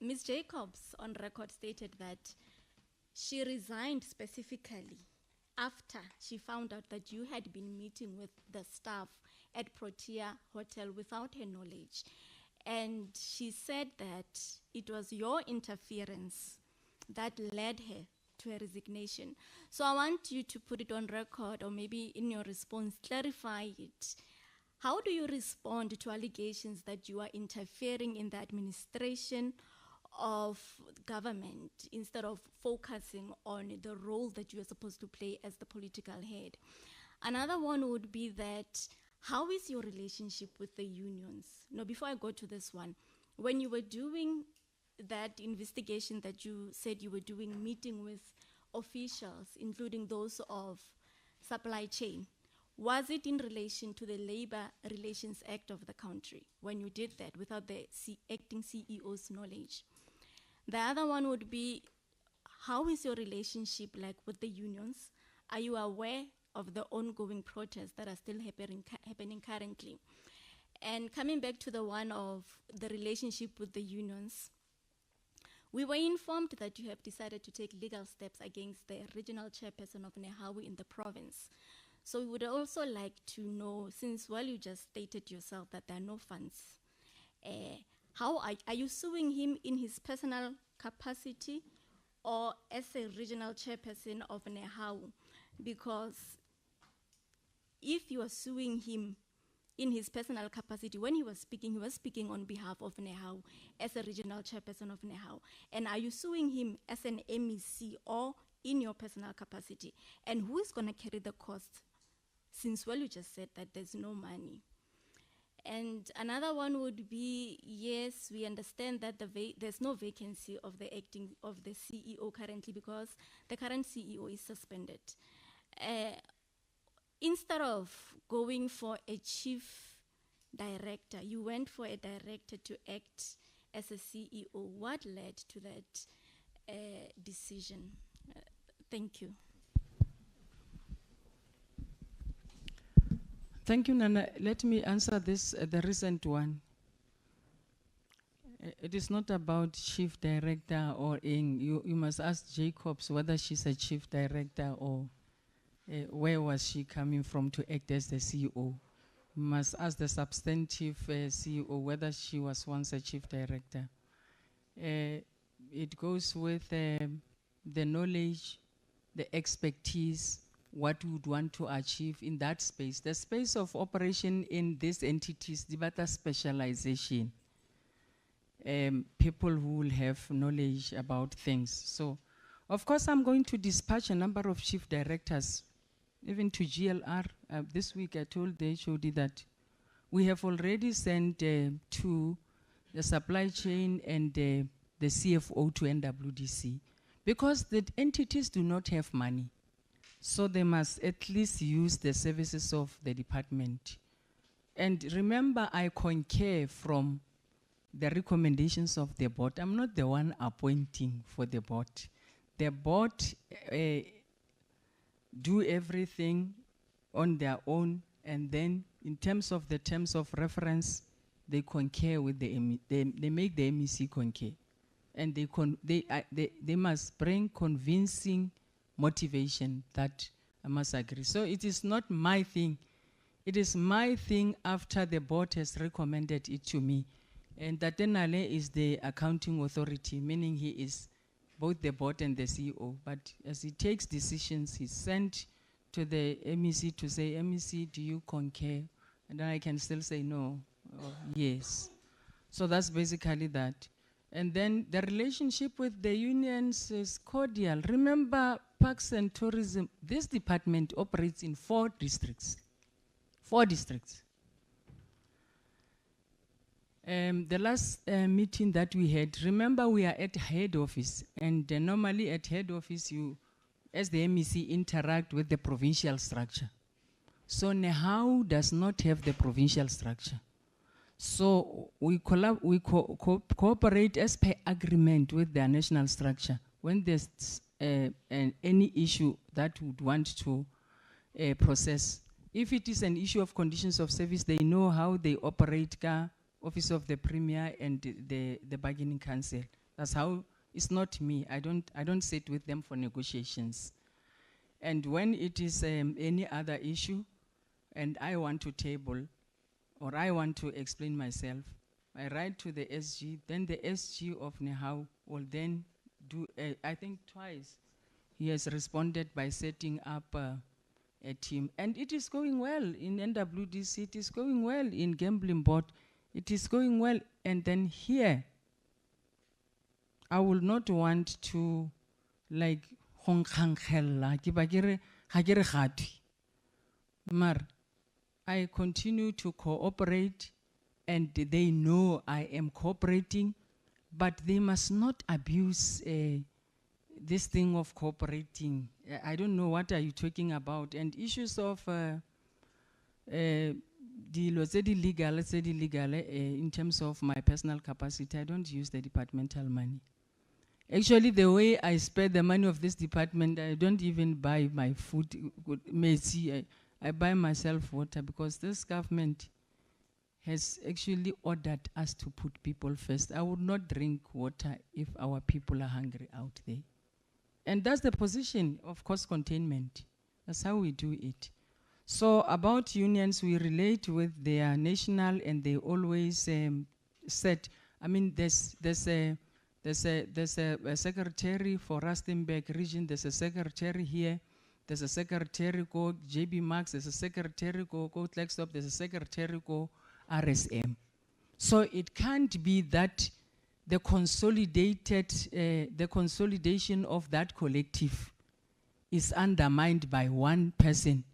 Ms. Jacobs on record stated that she resigned specifically after she found out that you had been meeting with the staff at Protea Hotel without her knowledge. And she said that it was your interference that led her to a resignation. So I want you to put it on record, or maybe in your response, clarify it. How do you respond to allegations that you are interfering in the administration of government instead of focusing on the role that you are supposed to play as the political head? Another one would be that, how is your relationship with the unions? Now, before I go to this one, when you were doing that investigation that you said you were doing, meeting with officials, including those of supply chain, was it in relation to the Labor Relations Act of the country when you did that without the acting CEO's knowledge? The other one would be, how is your relationship like with the unions? Are you aware of the ongoing protests that are still happening currently? And coming back to the one of the relationship with the unions, we were informed that you have decided to take legal steps against the regional chairperson of Nehawu in the province. So we would also like to know, since, well, you just stated yourself that there are no funds, how are you suing him in his personal capacity or as a regional chairperson of Nehawu? Because if you are suing him in his personal capacity, when he was speaking on behalf of Nehawu as a regional chairperson of Nehawu. And are you suing him as an MEC or in your personal capacity? And who is going to carry the cost? Since, well, you just said that there's no money. And another one would be, yes, we understand that there's no vacancy of the CEO currently because the current CEO is suspended. Instead of going for a chief director, you went for a director to act as a CEO. What led to that decision? Thank you. Thank you, Nana. Let me answer this, the recent one. It is not about chief director or you must ask Jacobs whether she's a chief director or where was she coming from to act as the CEO. You must ask the substantive CEO whether she was once a chief director. It goes with the knowledge, the expertise, what we would want to achieve in that space. The space of operation in these entities, the better specialization. People who will have knowledge about things. So, of course, I'm going to dispatch a number of chief directors, even to GLR. This week I told the HOD that we have already sent to the supply chain and the CFO to NWDC because the entities do not have money. So they must at least use the services of the department. And remember, I concur from the recommendations of the board. I'm not the one appointing for the board. The board do everything on their own, and then in terms of the terms of reference, they concur with they make the MEC concur. and they must bring convincing motivation that I must agree. So it is not my thing. It is my thing after the board has recommended it to me. And Tatenale is the accounting authority, meaning he is both the board and the CEO. But as he takes decisions, he's sent to the MEC to say, MEC, do you concur? And then I can still say no or yes. So that's basically that. And then the relationship with the unions is cordial. Remember, Parks and Tourism, this department operates in 4 districts. 4 districts. The last meeting that we had, remember we are at head office, and normally at head office you, as the MEC, interact with the provincial structure. So Nehau does not have the provincial structure. So we cooperate as per agreement with their national structure. When there's any issue that would want to process, if it is an issue of conditions of service, they know how they operate Office of the Premier and the Bargaining Council. That's how. It's not me. I don't sit with them for negotiations. And when it is any other issue, and I want to table, or I want to explain myself, I write to the SG. Then the SG of Nehau will then do. I think twice, he has responded by setting up a team, and it is going well in NWDC. It is going well in Gambling Board. It is going well, and then here, I will not want to like Mar, I continue to cooperate, and they know I am cooperating, but they must not abuse this thing of cooperating. I don't know what are you talking about, and issues of legal in terms of my personal capacity. I don't use the departmental money. Actually, the way I spend the money of this department, I don't even buy my food. I buy myself water, because this government has actually ordered us to put people first. I would not drink water if our people are hungry out there. And that's the position of cost containment. That's how we do it. So about unions, we relate with their national, and they always said, I mean, there's a secretary for Rustenburg region, there's a secretary here, there's a secretary called JB Max, there's a secretary called Lextop, there's a secretary called RSM. So it can't be that the consolidation of that collective is undermined by one person.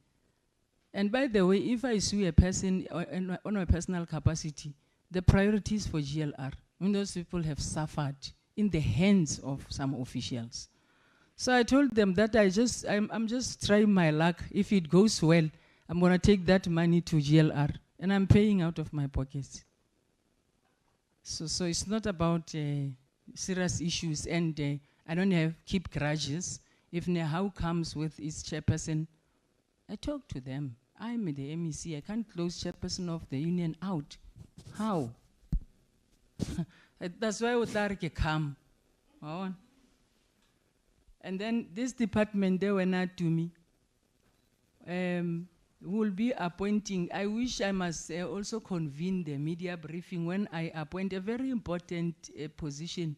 And by the way, if I sue a person on a personal capacity, the priorities for GLR, when those people have suffered in the hands of some officials. So I told them that I'm just trying my luck. If it goes well, I'm going to take that money to GLR, and I'm paying out of my pockets. So it's not about serious issues, and I don't keep grudges. If Nehau comes with its chairperson, I talk to them. I'm the MEC. I can't close chairperson of the union out. How? That's why Utarike come. And then this department, they were not to me. Will be appointing. I wish I must also convene the media briefing when I appoint a very important position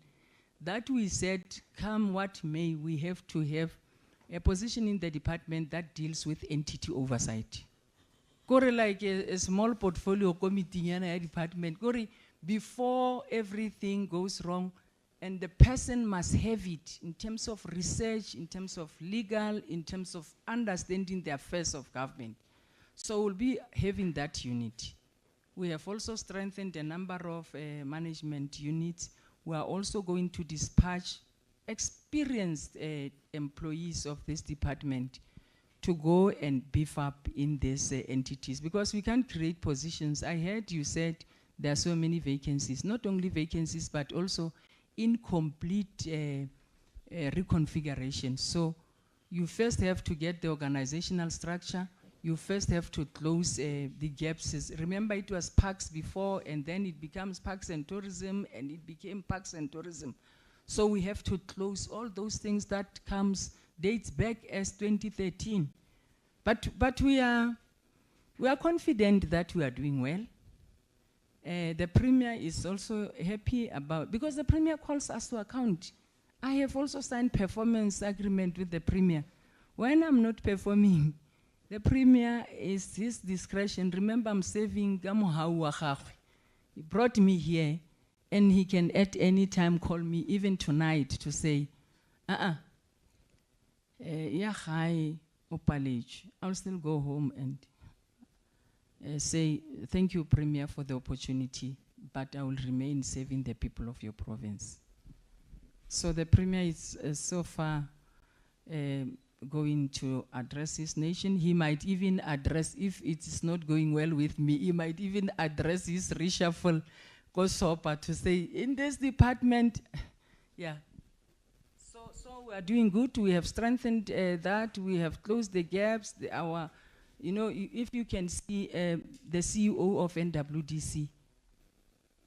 that we said, come what may, we have to have a position in the department that deals with entity oversight. Kore like a small portfolio committee in a department. Kore, before everything goes wrong, and the person must have it in terms of research, in terms of legal, in terms of understanding the affairs of government. So we'll be having that unit. We have also strengthened a number of management units. We are also going to dispatch experienced employees of this department to go and beef up in these entities, because we can't create positions. I heard you said there are so many vacancies, not only vacancies, but also incomplete reconfiguration. So you first have to get the organizational structure. You first have to close the gaps. Remember, it was parks before, and then it becomes parks and tourism, and it became parks and tourism. So we have to close all those things that dates back as 2013. But we are confident that we are doing well. The Premier is also happy about, because the Premier calls us to account. I have also signed performance agreement with the Premier. When I'm not performing, the Premier is his discretion. Remember, I'm saving Gamohau wa gagwe. He brought me here, and he can at any time call me, even tonight, to say, yeah, hi, Opalage. I'll still go home and say, thank you, Premier, for the opportunity, but I will remain serving the people of your province. So the Premier is so far going to address his nation. He might even address, if it is not going well with me, he might even address his reshuffle Kosopa to say, in this department, yeah. So we are doing good. We have strengthened that. We have closed the gaps. If you can see the CEO of NWDC,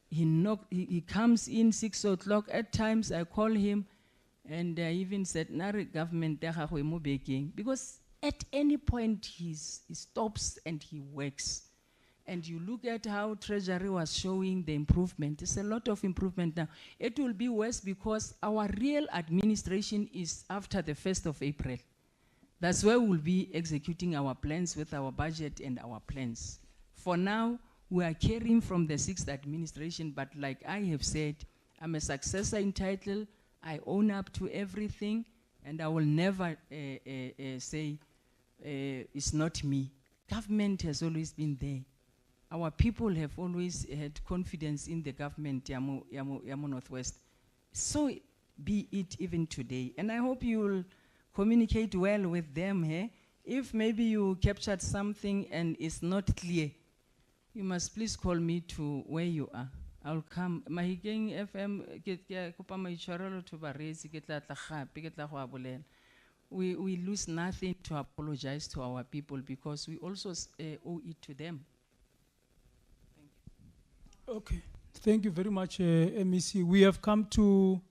he comes in 6 o'clock. At times I call him, and I even said, "Nari government because at any point he stops and he works." And you look at how Treasury was showing the improvement. There's a lot of improvement now. It will be worse because our real administration is after the 1st of April. That's where we'll be executing our plans with our budget and our plans. For now, we are carrying from the 6th administration, but like I have said, I'm a successor in title. I own up to everything, and I will never say it's not me. Government has always been there. Our people have always had confidence in the government, Yamo Northwest. So be it even today. And I hope you will communicate well with them. If maybe you captured something and it's not clear, you must please call me to where you are. I'll come. Mahigeng FM, we lose nothing to apologize to our people because we also owe it to them. Okay, thank you very much, MEC. We have come to,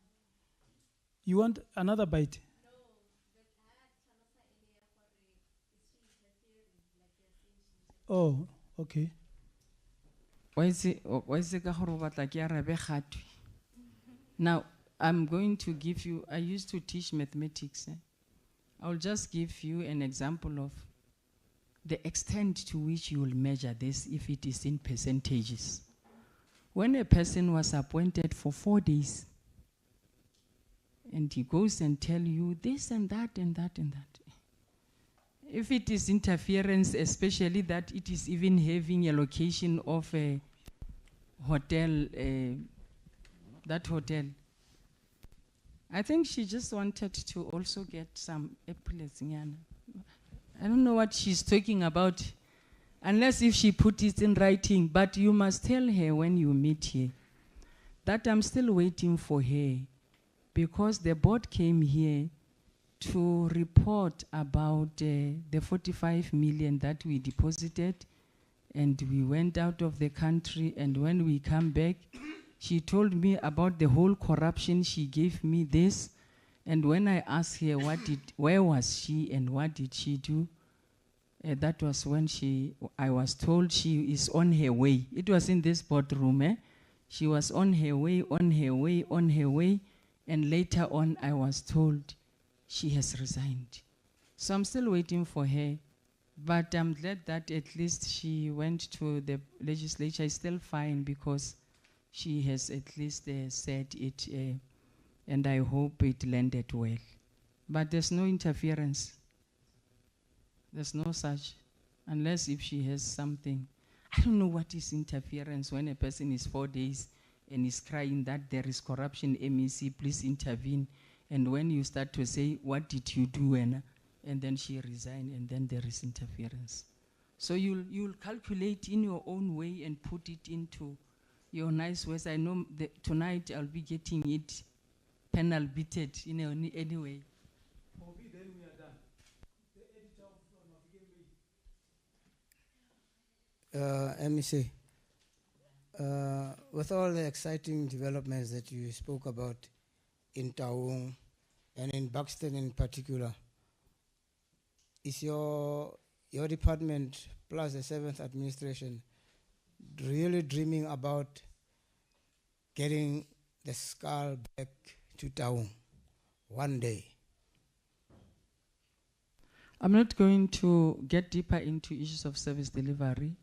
you want another bite? No, but I had Chanasa earlier for Oh, okay. Now, I'm going to give you, I used to teach mathematics. I'll just give you an example of the extent to which you will measure this if it is in percentages. When a person was appointed for 4 days, and he goes and tell you this and that and that and that. If it is interference, especially that it is even having a location of a hotel, that hotel, I think she just wanted to also get some epaulets. I don't know what she's talking about, unless if she put it in writing, but you must tell her when you meet her that I'm still waiting for her, because the board came here to report about the 45 million that we deposited, and we went out of the country, and when we come back, she told me about the whole corruption. She gave me this, and when I asked her where was she and what did she do, that was when I was told she is on her way. It was in this boardroom. She was on her way, and later on I was told she has resigned. So I'm still waiting for her, but I'm glad that at least she went to the legislature. It's still fine because she has at least said it, and I hope it landed well. But there's no interference. There's no such, unless if she has something. I don't know what is interference when a person is 4 days and is crying that there is corruption, MEC, please intervene. And when you start to say, what did you do? And then she resigned, and then there is interference. So you'll calculate in your own way and put it into your nice ways. I know that tonight I'll be getting it penal beated anyway. Then we are done. The editor of MEC, with all the exciting developments that you spoke about in Taung and in Buxton in particular. Is your department plus the 7th administration really dreaming about getting the skull back to Taung one day? I'm not going to get deeper into issues of service delivery,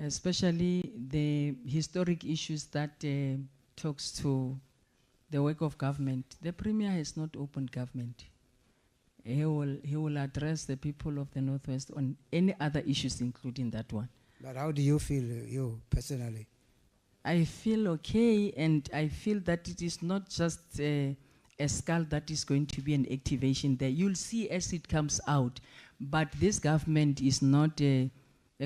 especially the historic issues that talks to the work of government. The Premier has not opened government. He will address the people of the Northwest on any other issues, including that one. But how do you feel, you personally? I feel okay, and I feel that it is not just a skull that is going to be an activation there. You'll see as it comes out. But this government is not a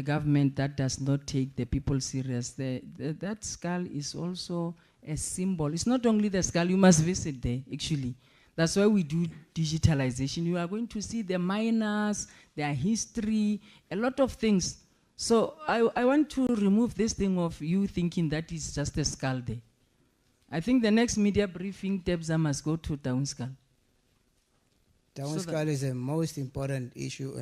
government that does not take the people serious. That skull is also a symbol. It's not only the skull, you must visit there, actually. That's why we do digitalization. You are going to see the miners, their history, a lot of things. So I want to remove this thing of you thinking that is just a skull there. I think the next media briefing, Tebza must go to Town Skull. Town Skull is the most important issue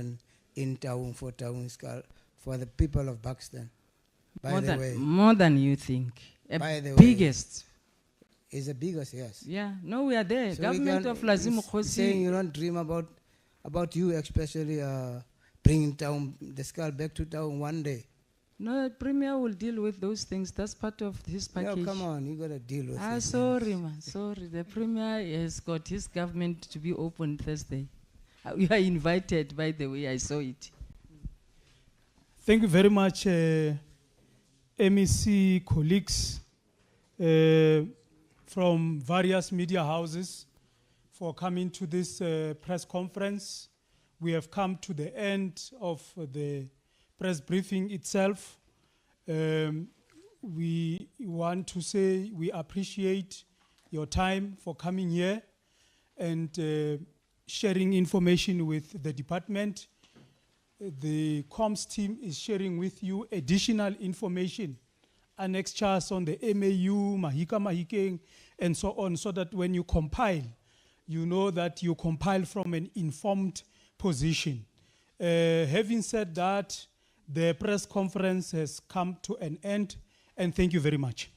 in Town for Town Skull, for the people of Buxton. More than you think. By the biggest. Is the biggest, yes. Yeah, no, we are there. So Government of Lazim Khosi. Saying you don't dream about you, especially bringing the skull back to Town one day. No, the Premier will deal with those things. That's part of his package. No, come on, you got to deal with it. Sorry, man, sorry. The Premier has got his government to be open Thursday. You are invited, by the way, I saw it. Thank you very much, MEC colleagues from various media houses for coming to this press conference. We have come to the end of the press briefing itself. We want to say we appreciate your time for coming here and sharing information with the department. The comms team is sharing with you additional information, annexures on the MAU, Mahika Mahikeng, and so on, so that when you compile, you know that you compile from an informed position. Having said that, the press conference has come to an end, and thank you very much.